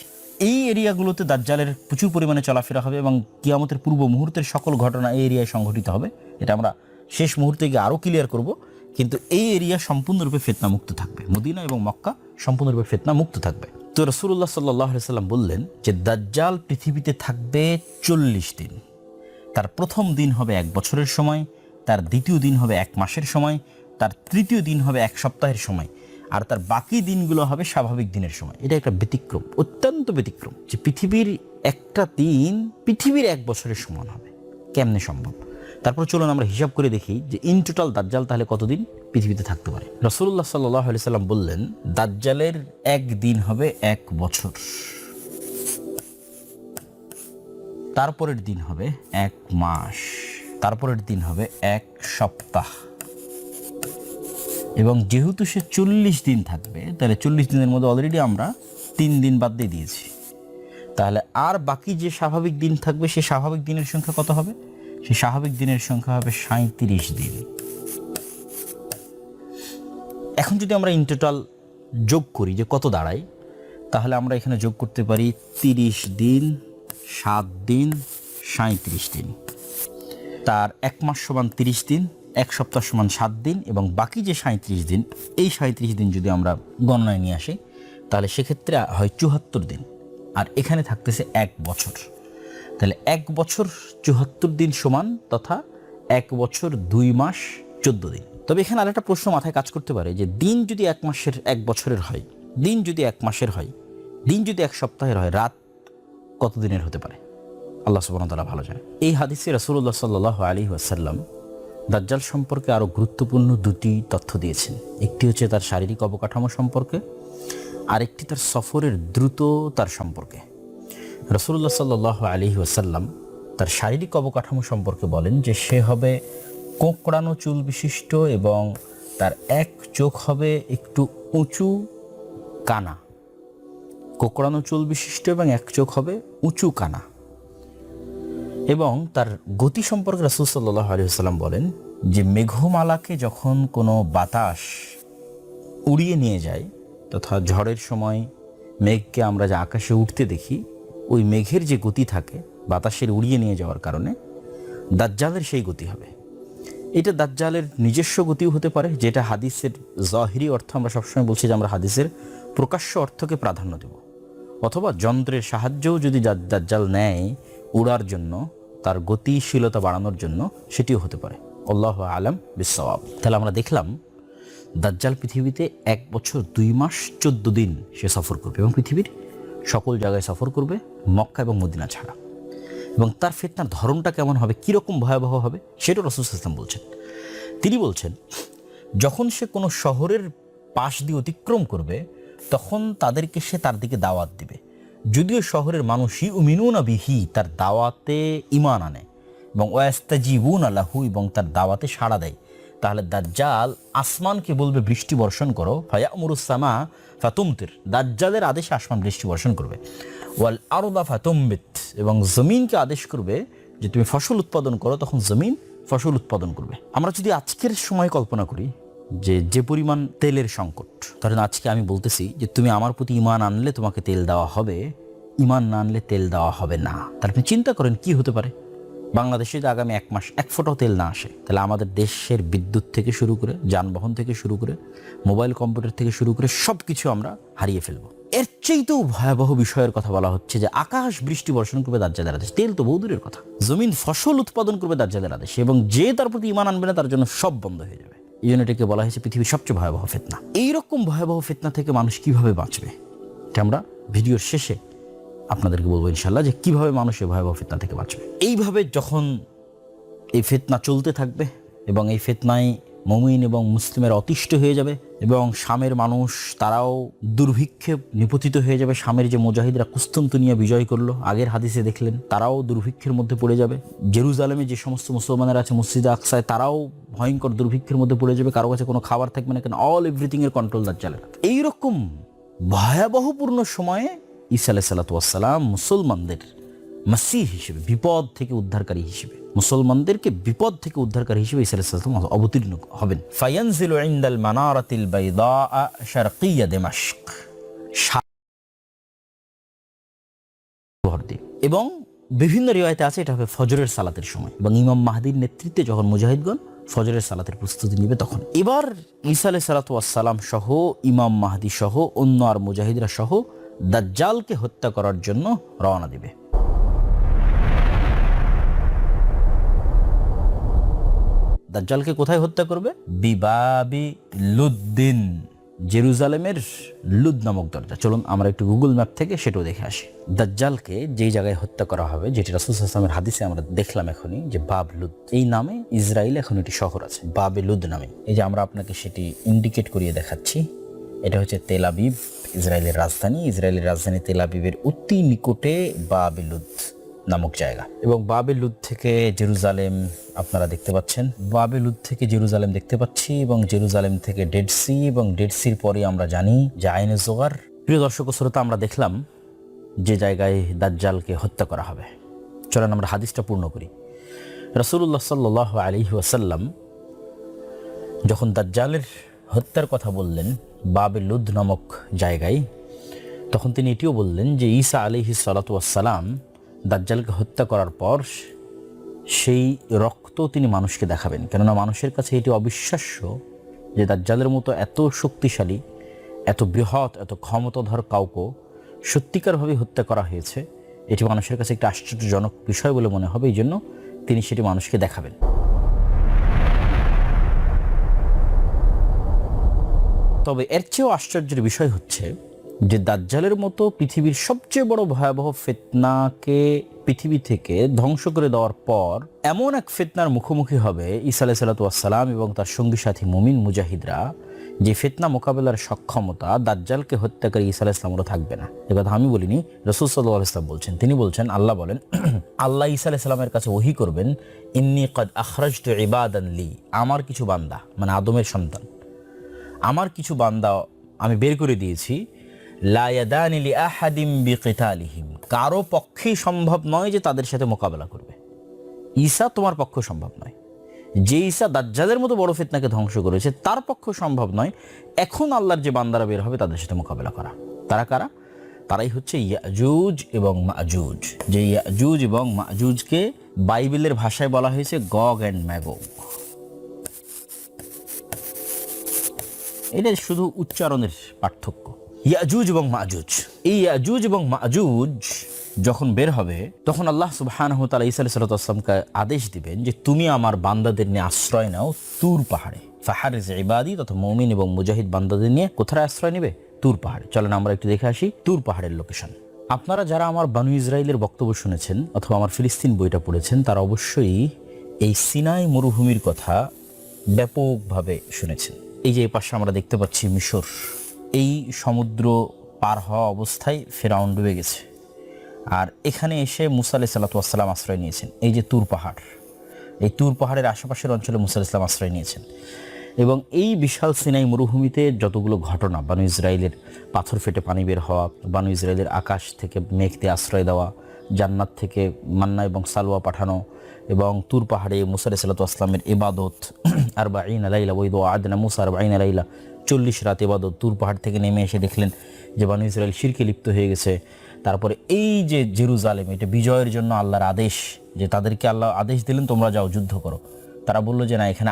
এই এরিয়াগুলোতে দাজ্জালের প্রচুর পরিমাণে চলাফেরা হবে এবং কিয়ামতের পূর্ব মুহূর্তের সকল ঘটনা এই এরিয়ায় সংঘটিত হবে। এটা আমরা শেষ মুহূর্তে গিয়ে আরও ক্লিয়ার করব। কিন্তু এই এরিয়া সম্পূর্ণরূপে ফিতনামুক্ত থাকবে, মদিনা এবং মক্কা সম্পূর্ণরূপে ফিতনামুক্ত থাকবে। তো রাসূলুল্লাহ সাল্লাল্লাহু আলাইহি ওয়াসাল্লাম বললেন যে দাজ্জাল পৃথিবীতে থাকবে 40 দিন। তার প্রথম দিন হবে 1 বছরের সময়, তার দ্বিতীয় দিন হবে 1 মাসের সময়, তার তৃতীয় দিন হবে 1 সপ্তাহের সময়, আর তার বাকি দিনগুলো হবে স্বাভাবিক দিনের সময়। এটা একটা ব্যতিক্রম, অত্যন্ত ব্যতিক্রম, যে পৃথিবীর একটা দিন পৃথিবীর 1 বছরের সমান হবে। কেমনে সম্ভব? তারপর চলুন আমরা হিসাব করে দেখি যে ইন টোটাল দাজ্জাল তাহলে কতদিন পৃথিবীতে থাকতে পারে। রাসূলুল্লাহ সাল্লাল্লাহু আলাইহি ওয়াসাল্লাম বললেন দাজ্জালের 1 দিন হবে 1 বছর, তারপরের দিন হবে 1 মাস, তারপরের দিন হবে 1 সপ্তাহ। এবং যেহেতু সে 40 দিন থাকবে, তাহলে 40 দিনের মধ্যে অলরেডি আমরা 3 দিন বাদ দিয়ে দিয়েছি। তাহলে আর বাকি যে স্বাভাবিক দিন থাকবে, সে স্বাভাবিক দিনের সংখ্যা কত হবে? সে স্বাভাবিক দিনের সংখ্যা হবে 37 দিন। এখন যদি আমরা ইন টোটাল যোগ করি যে কত দাঁড়ায়, তাহলে আমরা এখানে যোগ করতে পারি 30 দিন, 7 দিন, 37 দিন। তার 1 মাস সমান 30 দিন, 1 সপ্তাহ সমান 7 দিন, এবং বাকি যে 37 দিন, এই 37 দিন যদি আমরা গণনায় নিয়ে আসি, তাহলে সেক্ষেত্রে হয় 74 দিন, আর এখানে থাকতেছে 1 বছর। তাহলে 1 বছর 74 দিন সমান, তথা 1 বছর 2 মাস 14 দিন। তবে এখানে আরেকটা প্রশ্ন মাথায় কাজ করতে পারে যে দিন যদি 1 মাসের 1 বছরের হয়, দিন যদি 1 মাসের হয়, দিন যদি 1 সপ্তাহের হয়, রাত কত দিনের হতে পারে? আল্লাহ সুবহানাহু ওয়া তাআলা ভালো জানেন। এই হাদিসে রাসূলুল্লাহ সাল্লাল্লাহু আলাইহি ওয়াসাল্লাম দাজ্জাল সম্পর্কে আরও গুরুত্বপূর্ণ 2টি তথ্য দিয়েছেন। একটি হচ্ছে তার শারীরিক অবকাঠামো সম্পর্কে, আরেকটি তার সফরের দ্রুততার সম্পর্কে। রাসূলুল্লাহ সাল্লাল্লাহু আলাইহি ওয়াসাল্লাম তার শারীরিক অবকাঠামো সম্পর্কে বলেন যে সে হবে কোঁকড়ানো চুল বিশিষ্ট এবং তার 1 চোখ হবে একটু উঁচু কানা। কোঁকড়ানো চুল বিশিষ্ট এবং 1 চোখ হবে উঁচু কানা। এবং তার গতি সম্পর্কে রাসূল সাল্লাল্লাহু আলাইহি ওয়াসাল্লাম বলেন যে মেঘমালাকে যখন কোনো বাতাস উড়িয়ে নিয়ে যায়, তথা ঝড়ের সময় মেঘকে আমরা যে আকাশে উঠতে দেখি, ওই মেঘের যে গতি থাকে বাতাসের উড়িয়ে নিয়ে যাওয়ার কারণে দাজ্জালের সেই গতি হবে। এটা দাজ্জালের নিজস্ব গতিও হতে পারে, যেটা হাদিসের জাহিরি অর্থ, আমরা সবসময় বলছি যে আমরা হাদিসের প্রকাশ্য অর্থকে প্রাধান্য দেব, অথবা যন্ত্রের সাহায্যেও যদি দাজ্জাল নেয় উড়ার জন্য, তার গতিশীলতা বাড়ানোর জন্য, সেটিও হতে পারে। আল্লাহু আলাম বিসসাওয়াব। তাহলে আমরা দেখলাম দাজ্জাল পৃথিবীতে 1 বছর 2 মাস 14 দিন সে সফর করবে এবং পৃথিবীর সকল জায়গায় সফর করবে, মক্কা এবং মদিনা ছাড়া। এবং তার ফিতনার ধরনটা কেমন হবে, কীরকম ভয়াবহ হবে, সেটাও রাসূল সাল্লাল্লাহু আলাইহি ওয়াসাল্লাম বলছেন। তিনি বলছেন, যখন সে কোনো শহরের পাশ দিয়ে অতিক্রম করবে, তখন তাদেরকে সে তার দিকে দাওয়াত দিবে, যদিও শহরের মানুষ ইউমিনুনা বিহি, তার দাওয়াতে ঈমান আনে, এবং ওয়াস্তাজিবুনা লাহু, এবং তার দাওয়াতে সাড়া দেয়। তাহলে দাজ্জাল আসমানকে বলবে বৃষ্টি বর্ষণ করো, ফায়ামুরুস সামা ফাতুমতির, দাজ্জালের আদেশে আসমান বৃষ্টি বর্ষণ করবে। ওয়াল আরদা ফাতুমবিত, এবং জমিনকে আদেশ করবে যে তুমি ফসল উৎপাদন করো, তখন জমিন ফসল উৎপাদন করবে। আমরা যদি আজকের সময় কল্পনা করি যে পরিমাণ তেলের সংকট, ধরেন আজকে আমি বলতেছি যে তুমি আমার প্রতি ঈমান আনলে তোমাকে তেল দেওয়া হবে, ঈমান না আনলে তেল দেওয়া হবে না। তাহলে আপনি চিন্তা করেন কি হতে পারে। বাংলাদেশে যে আগামী 1 মাস 1 ফোঁটাও তেল না আসে, তাহলে আমাদের দেশের বিদ্যুৎ থেকে শুরু করে, যানবাহন থেকে শুরু করে, মোবাইল কম্পিউটার থেকে শুরু করে সব কিছু আমরা হারিয়ে ফেলবো। এর চেয়েও ভয়াবহ বিষয়ের কথা বলা হচ্ছে যে আকাশ বৃষ্টি বর্ষণ করবে দাজ্জালের আদেশ, তেল তো বহু দূরের কথা, জমিন ফসল উৎপাদন করবে দাজ্জালের আদেশ, এবং যে তার প্রতি ঈমান আনবে না তার জন্য সব বন্ধ হয়ে যাবে। এই জন্য এটাকে বলা হয়েছে পৃথিবীর সবচেয়ে ভয়াবহ ফিতনা। এইরকম ভয়াবহ ফিতনা থেকে মানুষ কিভাবে বাঁচবে, এটা আমরা ভিডিওর শেষে আপনাদেরকে বলবো ইনশাল্লাহ, যে কিভাবে মানুষ এই ভয়াবহ ফিতনা থেকে বাঁচবে। এইভাবে যখন এই ফিতনা চলতে থাকবে এবং এই ফিতনায় মুমিন এবং মুসলিমের অতিষ্ঠ হয়ে যাবে, এবং শামের মানুষ তারাও দুর্ভিক্ষে নিপতিত হয়ে যাবে। শামের যে মুজাহিদরা কুস্তুনতুনিয়া বিজয় করলো, আগের হাদিসে দেখলেন, তারাও দুর্ভিক্ষের মধ্যে পড়ে যাবে। জেরুজালেমে যে সমস্ত মুসলমানেরা আছে মসজিদে আকসায়, তারাও ভয়ঙ্কর দুর্ভিক্ষের মধ্যে পড়ে যাবে, কারো কাছে কোনো খাবার থাকবে না, কেন অল এভরিথিং এর কন্ট্রোল দাজ্জালের। এইরকম ভয়াবহপূর্ণ সময়ে ঈসা আলাইহিস সালাতু ওয়াস সালাম মুসলমানদের মাসীহ হিসেবে, বিপদ থেকে উদ্ধারকারী হিসেবে, মুসলমানদেরকে বিপদ থেকে উদ্ধারকারী হিসেবে ঈসা আলাইহিস সালাম অবতীর্ণ হবেন। ফায়ানজিলু ইনদাল মানারাতিল বাইদা শারকিয়া দামাশক, এবং বিভিন্ন রিওয়ায়াতে আছে এটা হবে ফজরের সালাতের সময়, এবং ইমাম মাহদির নেতৃত্বে যখন মুজাহিদগণ ফজরের সালাতের প্রস্তুতি নেবে তখন। এবার ঈসা আলাইহিস সালাতু ওয়াস সালাম সহ, ইমাম মাহদি সহ, অন্য আর মুজাহিদরা সহ দাজ্জালকে হত্যা করার জন্য রওনা দিবে। দাজ্জালকে কোথায় হত্যা করবে? বিবাবি লুদ্দিন, জেরুজালেমের লুদ নামক দরজা। চলুন আমরা একটু গুগল ম্যাপ থেকে সেটাও দেখে আসি। দাজ্জালকে যেই জায়গায় হত্যা করা হবে, যেটি রাসূল সাল্লাল্লাহু আলাইহি ওয়াসাল্লামের হাদিসে আমরা দেখলাম এখনই, যে বাব লুদ, এই নামে ইসরায়েলে এখন একটি শহর আছে বাবে লুদ নামে। এই যে আমরা আপনাকে সেটি ইন্ডিকেট করিয়ে দেখাচ্ছি, এটা হচ্ছে তেল আবিব, ইসরায়েলের রাজধানী। ইসরায়েলের রাজধানী তেল আবিবের অতি নিকটে বাবে লুদ নামক জায়গা, এবং বাবে লুদ থেকে জেরুজালেম আপনারা দেখতে পাচ্ছেন, বাবে লুদ থেকে জেরুজালেম দেখতে পাচ্ছি, এবং জেরুজালেম থেকে ডেড সি, এবং ডেড সির পরে আমরা জানি যে আইনে জোগার। প্রিয় দর্শক ও শ্রোতা, আমরা দেখলাম যে জায়গায় দাজ্জালকে হত্যা করা হবে। চলেন আমরা হাদিসটা পূর্ণ করি। রাসূলুল্লাহ সাল্লাল্লাহু আলাইহি ওয়াসাল্লাম যখন দাজ্জালের হত্যার কথা বললেন বাবে লুদ নামক জায়গায়, তখন তিনি এটিও বললেন যে ঈসা আলাইহিস সালাতু ওয়াস সালাম দাজ্জালকে হত্যা করার পর সেই রক্ত তিনি মানুষকে দেখাবেন, কেননা মানুষের কাছে এটি অবিশ্বাস্য যে দাজ্জালের মতো এত শক্তিশালী, এত বৃহৎ, এত ক্ষমতাধর কাউকে সত্যিকারভাবে হত্যা করা হয়েছে। এটি মানুষের কাছে একটি আশ্চর্যজনক বিষয় বলে মনে হবে, এই জন্য তিনি সেটি মানুষকে দেখাবেন। তবে এর চেয়েও আশ্চর্যের বিষয় হচ্ছে যে দাজ্জালের মতো পৃথিবীর সবচেয়ে বড় ভয়াবহ ফিতনাকে পৃথিবী থেকে ধ্বংস করে দেওয়ার পর এমন এক ফিতনার মুখোমুখি হবে ঈসা আলাইহিস সালাতু ওয়াস সালাম এবং তার সঙ্গী সাথী মুমিন মুজাহিদরা, যে ফিতনা মোকাবেলার সক্ষমতা দাজ্জালকে হত্যাকারী ঈসা আলাইহিস সালামেরও থাকবে না। এ কথা আমি বলিনি, রাসূল সাল্লাল্লাহু আলাইহি ওয়াসাল্লাম বলছেন। তিনি বলছেন, আল্লাহ বলেন, আল্লাহ ঈসা আলাইহিস সালামের কাছে ওহী করবেন, ইন্নী ক্বাদ আখরাজতু ইবাদান লি, আমার কিছু বান্দা, মানে আদমের সন্তান, আমার কিছু বান্দা আমি বের করে দিয়েছি, লা ইয়াদানি লি আহাদিম বিকিতালিহিম, কারো পক্ষেই সম্ভব নয় যে তাদের সাথে মোকাবেলা করবে। ঈসা তোমার পক্ষে সম্ভব নয়। যে ঈসা দাজ্জালের মতো বড় ফিতনাকে ধ্বংস করেছে তার পক্ষে সম্ভব নয় এখন আল্লাহর যে বান্দারা বের হবে তাদের সাথে মোকাবেলা করা। তারা কারা? তারাই হচ্ছে ইয়াজুজ এবং মাজুজ। যে ইয়াজুজ এবং মাজুজকে বাইবেলের ভাষায় বলা হয়েছে গগ অ্যান্ড ম্যাগগ। এটা শুধু উচ্চারণের পার্থক্য। ইয়াজুজ এবং মাজুজ, এই ইয়াজুজ এবং মাজুজ যখন বের হবে তখন আল্লাহ সুবহানাহু ওয়া তাআলা ঈসা আলাইহিস সালামকে আদেশ দিবেন যে তুমি আমার বান্দাদের নিয়ে আশ্রয় নাও তুর পাহাড়ে। ফাহারিজ ইবাদি তথা মুমিন এবং মুজাহিদ বান্দাদের নিয়ে কোথায় আশ্রয় নেবে? তুর পাহাড়ে। চলেন আমরা একটু দেখে আসি তুর পাহাড়ের লোকেশন। আপনারা যারা আমার বানু ইসরাইলের বক্তব্য শুনেছেন অথবা আমার ফিলিস্তিন বইটা পড়েছেন তারা অবশ্যই এই সিনাই মরুভূমির কথা ব্যাপকভাবে শুনেছেন। এই যে পাশে আমরা দেখতে পাচ্ছি মিশর, এই সমুদ্র পার হওয়া অবস্থায় ফেরাউন ডুবে গেছে, আর এখানে এসে মুসা আলাইহিস সালাতু ওয়াস সালাম আশ্রয় নিয়েছেন। এই যে তুর পাহাড়, এই তুর পাহাড়ের আশেপাশের অঞ্চলে মুসা আলাইহিস সালাম আশ্রয় নিয়েছেন। এবং এই বিশাল সিনাই মরুভূমিতে যতগুলো ঘটনা, বানু ইসরাইলের পাথর ফেটে পানি বের হওয়া, বানু ইসরাইলের আকাশ থেকে মেঘতে আশ্রয় দেওয়া, জান্নাত থেকে মান্না এবং সালওয়া পাঠানো, এবং তুর পাহাড়ে মুসা আলাইহিস সালাতু ওয়াস সালামের ইবাদত, আরবাঈনা লাইলা ওয়াইদ আদনা মুসা আরবাঈনা লাইলা, 40 রাত ইবাদত। তুর পাহাড় থেকে নেমে এসে দেখলেন যে বানু ইসরাইল শিরকে লিপ্ত হয়ে গেছে। তারপরে এই যে জেরুজালেম, এটা বিজয়ের জন্য আল্লাহর আদেশ, যে তাদেরকে আল্লাহ আদেশ দিলেন তোমরা যাও যুদ্ধ করো। তারা বললো যে না, এখানে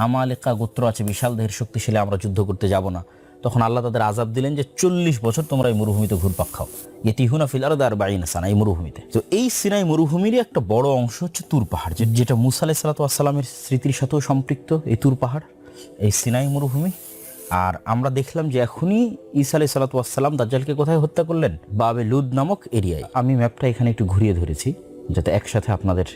আমালেকা গোত্র আছে, বিশাল দেহের শক্তিশালী, আমরা যুদ্ধ করতে যাব না। তখন আল্লাহ তাদের আযাব দিলেন যে 40 বছর তোমরা এই মরুভূমিতে ঘুরপাক খাও। ইয়াতিহুনা ফিল আরদি 40 সানা, এই মরুভূমিতে। তো এই সিনাই মরুভূমিরই একটা বড় অংশ হচ্ছে তুর পাহাড়, যেটা মুসা আলাইহিস সালাতু ওয়াস সালামের স্মৃতির সাথেও সম্পৃক্ত। এই তুর পাহাড়, এই সিনাই মরুভূমি। আর আমরা দেখলাম যে এখনই ঈসা আলাইহিস সালাতু ওয়াস সালাম দাজ্জালকে কোথায় হত্যা করলেন? বাবে লুদ নামক এরিয়ায়। আমি ম্যাপটা এখানে একটু ঘুরিয়ে ধরেছি যাতে একসাথে আপনাদের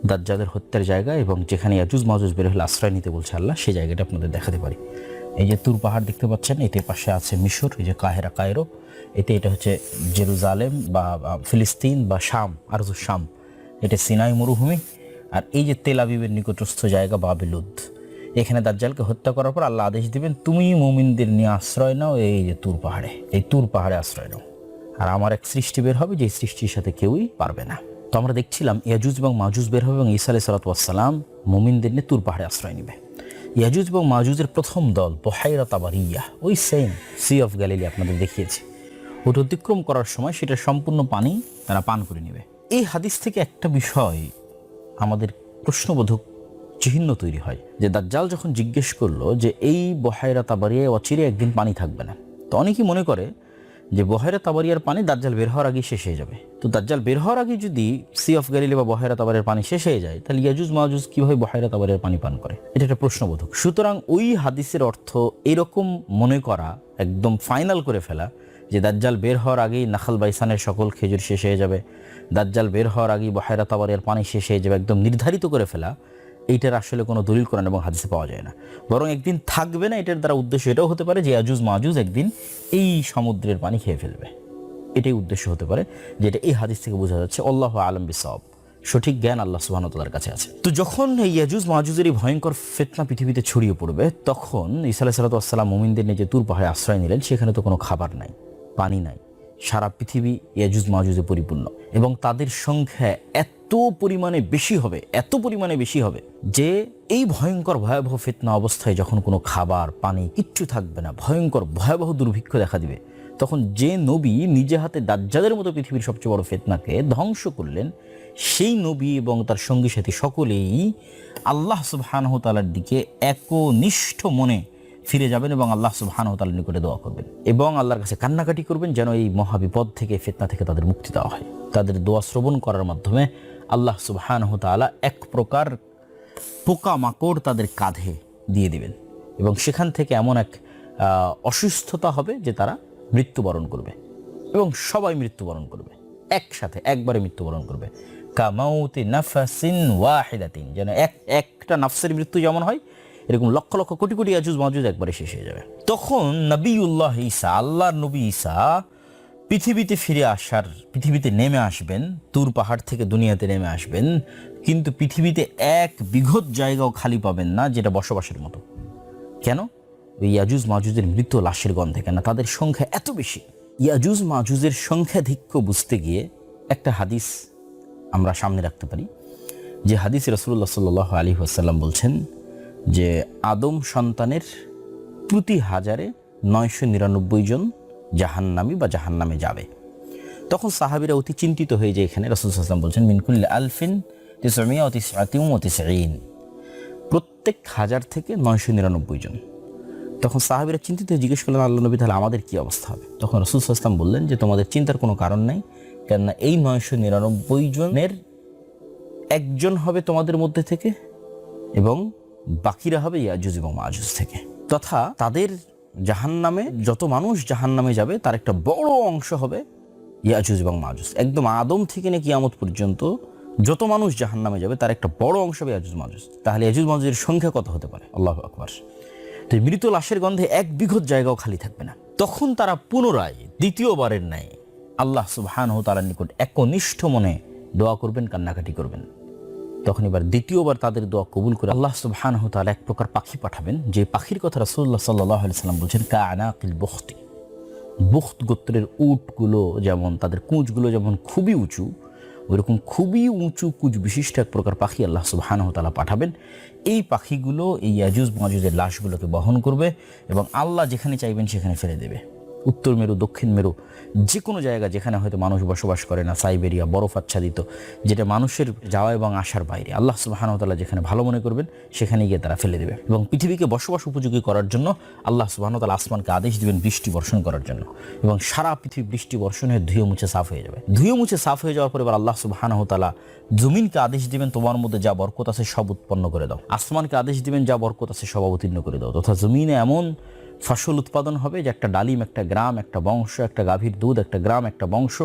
দাজ্জালের হত্যার জায়গা এবং যেখানে ইয়াজুজ মাজুজ বের হলে আশ্রয় নিতে বলছে আল্লাহ, সেই জায়গাটা আপনাদের দেখাতে পারি। এই যে তুর পাহাড় দেখতে পাচ্ছেন, এতে পাশে আছে মিশর, এই যে কায়রো, এটা হচ্ছে জেরুজালেম বা ফিলিস্তিন বা শাম, আরজু শাম, এটা সিনাই মরুভূমি। আর এই যে তেল আবিবের নিকটস্থ জায়গা বাবে লুদ। এখানে দাজ্জালকে হত্যা করার পর আল্লাহ আদেশ দিবেন তুমি মুমিনদের নিয়ে আশ্রয় নাও এই যে তুর পাহাড়ে, এই তুর পাহাড়ে আশ্রয় নাও। আর আমার এক সৃষ্টি বের হবে যে সৃষ্টির সাথে কেউই পারবে না। তো আমরা দেখছিলাম ইয়াজুজ এবং মাজুজ বের হবে এবং ঈসা আলাইহিস সালাতু ওয়াস সালাম মুমিনদের নিয়ে তুর পাহাড়ে আশ্রয় নেবে। ইয়াজুজ এবং মাজুজের প্রথম দল বুহাইরা তাবারিয়া, ওই সেম সি অফ গ্যালিলি আপনাদের দেখিয়েছি, ওটা অতিক্রম করার সময় সেটা সম্পূর্ণ পানি তারা পান করে নেবে। এই হাদিস থেকে একটা বিষয় আমাদের প্রশ্নবোধক চিহ্ন তৈরি হয় যে দাজ্জাল যখন জিজ্ঞেস করলো যে এই বুহাইরা তাবারিয়ায় অচিরে একদিন পানি থাকবে না, তো অনেকেই মনে করে যে বুহাইরা তাবারিয়ার পানি দাজ্জাল বের হওয়ার আগেই শেষ হয়ে যাবে। তো দাজ্জাল বের হওয়ার আগে যদি সি অফ গ্যালিলি বা বুহাইরা তাবারিয়ার পানি শেষ হয়ে যায়, তাহলে ইয়াজুজ মাজুজ কিভাবে বুহাইরা তাবারিয়ার পানি পান করে? এটা একটা প্রশ্নবোধক। সুতরাং ওই হাদিসের অর্থ এরকম মনে করা, একদম ফাইনাল করে ফেলা যে দাজ্জাল বের হওয়ার আগেই নাখাল বাইসানের সকল খেজুর শেষ হয়ে যাবে, দাজ্জাল বের হওয়ার আগেই বুহাইরা তাবারিয়ার পানি শেষ হয়ে যাবে, একদম নির্ধারিত করে ফেলা, এইটার আসলে কোনো দলিল কোরআন এবং হাদিসে পাওয়া যায় না। বরং একদিন থাকবে না, এটার দ্বারা উদ্দেশ্য এটাও হতে পারে যে ইয়াজুজ মাজুজ একদিন এই সমুদ্রের পানি খেয়ে ফেলবে। এটাই উদ্দেশ্য হতে পারে, যেটা এই হাদিস থেকে বোঝা যাচ্ছে। আল্লাহু আ'লাম বিসওয়াব, সঠিক জ্ঞান আল্লাহ সুবহানাহু ওয়া তাআলার কাছে আছে। তো যখন এই ইয়াজুজ মাজুজের এই ভয়ঙ্কর ফিতনা পৃথিবীতে ছড়িয়ে পড়বে, তখন ঈসা আলাইহিস সালাতু ওয়াস সালাম মুমিনদের নিয়ে যে তুর পাহাড়ে আশ্রয় নিলেন, সেখানে তো কোনো খাবার নাই, পানি নাই, সারা পৃথিবী ইয়াজুজ মাজুজে পরিপূর্ণ, এবং তাদের সংখ্যা এত পরিমাণে বেশি হবে যে এই ভয়ঙ্কর ভয়াবহ ফিতনা অবস্থায় যখন কোনো খাবার পানি কিচ্ছু থাকবে না, ভয়ঙ্কর ভয়াবহ দুর্ভিক্ষ দেখা দিবে, তখন যে নবী নিজে হাতে দাজ্জালের মতো পৃথিবীর সবচেয়ে বড় ফিতনাকে ধ্বংস করলেন, সেই নবী এবং তার সঙ্গী সাথী সকলেই আল্লাহ সুবহানাহু ওয়া তাআলার দিকে একনিষ্ঠ মনে ফিরে যাবেন এবং আল্লাহ সুবহানাহু ওয়া তাআলার নিকটে দোয়া করবেন এবং আল্লাহর কাছে কান্নাকাটি করবেন যেন এই মহাবিপদ থেকে, ফিতনা থেকে তাদের মুক্তি দেওয়া হয়। তাদের দোয়া শ্রবণ করার মাধ্যমে আল্লাহ সুবহানাহু ওয়া তাআলা এক প্রকার পোকামাকড় তাদের কাঁধে দিয়ে দিবেন এবং সেখান থেকে এমন এক অসুস্থতা হবে যে তারা মৃত্যুবরণ করবে এবং সবাই মৃত্যুবরণ করবে, একসাথে একবারে মৃত্যুবরণ করবে। কামাউতি নাফাসিন ওয়াহিদাতিন, যেন একটা নাফসের মৃত্যু যেমন হয়, এরকম লক্ষ লক্ষ কোটি কোটি ইয়াজুজ মাজুজ একবারে শেষ হয়ে যাবে। তখন নবিউল্লাহ ঈসা, আল্লাহর নবী ঈসা পৃথিবীতে নেমে আসবেন, তুর পাহাড় থেকে দুনিয়াতে নেমে আসবেন, কিন্তু পৃথিবীতে এক বিঘত জায়গাও খালি পাবেন না যেটা বসবাসের মতো। কেন? ওই ইয়াজুজ মাজুজের মৃত লাশের গন্ধে। কেন? তাদের সংখ্যা এত বেশি। ইয়াজুজ মাজুজের সংখ্যাধিক্য বুঝতে গিয়ে একটা হাদিস আমরা সামনে রাখতে পারি যে হাদিসে রাসূলুল্লাহ সাল্লাল্লাহু আলাইহি ওয়াসাল্লাম বলছেন যে আদম সন্তানের প্রতি 1000-এ 999 জন জাহান্নামী বা জাহান্নামে যাবে। তখন সাহাবীরা অতি চিন্তিত হয়ে যায়, এখানে রাসূল সাল্লাল্লাহু আলাইহি ওয়াসাল্লাম বলছেন মিন কুল্লি আলফিন 999, প্রত্যেক 1000 থেকে 999 জন। তখন সাহাবীরা চিন্তিত হয়ে জিজ্ঞেস করলেন, আল্লাহ নবী তাহলে আমাদের কী অবস্থা হবে? তখন রাসূল সাল্লাল্লাহু আলাইহি ওয়াসাল্লাম বললেন যে তোমাদের চিন্তার কোনো কারণ নাই, কেননা এই 999 জনের একজন হবে তোমাদের মধ্যে থেকে এবং বাকিরা হবে ইয়াজুজ এবং মাজুজ থেকে। তথা তাদের জাহান্নামে যত মানুষ জাহান্নামে যাবে তার একটা বড় অংশ হবে ইয়াজুজ এবং মাজুজ। একদম আদম থেকে নিয়ে কিয়ামত পর্যন্ত যত মানুষ জাহান্নামে যাবে তার একটা বড় অংশ হবে ইয়াজুজ মাজুজ। তাহলে ইয়াজুজ মাজুজের সংখ্যা কত হতে পারে? আল্লাহু আকবার। তো মৃত লাশের গন্ধে এক বিঘত জায়গাও খালি থাকবে না। তখন তারা পুনরায় দ্বিতীয়বারের ন্যায় আল্লাহ সুবহানাহু ওয়া তাআলার নিকট একনিষ্ঠ মনে দোয়া করবেন, কান্নাকাটি করবেন। তখন এবার দ্বিতীয়বার তাদের দোয়া কবুল করে আল্লাহ সুবহানাহু ওয়া তাআলা এক প্রকার পাখি পাঠাবেন, যে পাখির কথা রাসূলুল্লাহ সাল্লাল্লাহু আলাইহি ওয়াসাল্লাম বলছেন কাআনাকিল বুখতি। বুখত গোত্রের উটগুলো যেমন তাদের কুঁচগুলো যেমন খুবই উঁচু, ওইরকম খুবই উঁচু কুঁচ বিশিষ্ট এক প্রকার পাখি আল্লাহ সুবহানাহু ওয়া তাআলা পাঠাবেন। এই পাখিগুলো এই ইয়াজুজ মাজুজের লাশগুলোকে বহন করবে এবং আল্লাহ যেখানে চাইবেন সেখানে ফেলে দেবে। উত্তর মেরু, দক্ষিণ মেরু, যে কোনো জায়গা যেখানে হয়তো মানুষ বসবাস করে না, সাইবেরিয়া, বরফ আচ্ছাদিত, যেটা মানুষের যাওয়া এবং আসার বাইরে, আল্লাহ সুবহানাহু ওয়া তাআলা যেখানে ভালো মনে করবেন সেখানে গিয়ে তারা ফেলে দেবে। এবং পৃথিবীকে বসবাস উপযোগী করার জন্য আল্লাহ সুবহানাহু ওয়া তাআলা আসমানকে আদেশ দিবেন বৃষ্টি বর্ষণ করার জন্য, এবং সারা পৃথিবী বৃষ্টি বর্ষণ হয়ে ধুয়ে মুছে সাফ হয়ে যাবে। ধুয়ে মুছে সাফ হয়ে যাওয়ার পরে এবার আল্লাহ সুবহানাহু ওয়া তাআলা জমিনকে আদেশ দিবেন তোমার মধ্যে যা বরকত আছে সব উৎপন্ন করে দাও। আসমানকে আদেশ দিবেন যা বরকত আছে সব অবতীর্ণ করে দাও। তথা জমিনে এমন ফসল উৎপাদন হবে যে একটা ডালিম, একটা গ্রাম, একটা বংশ, একটা গাভীর দুধ, একটা গ্রাম, একটা বংশ,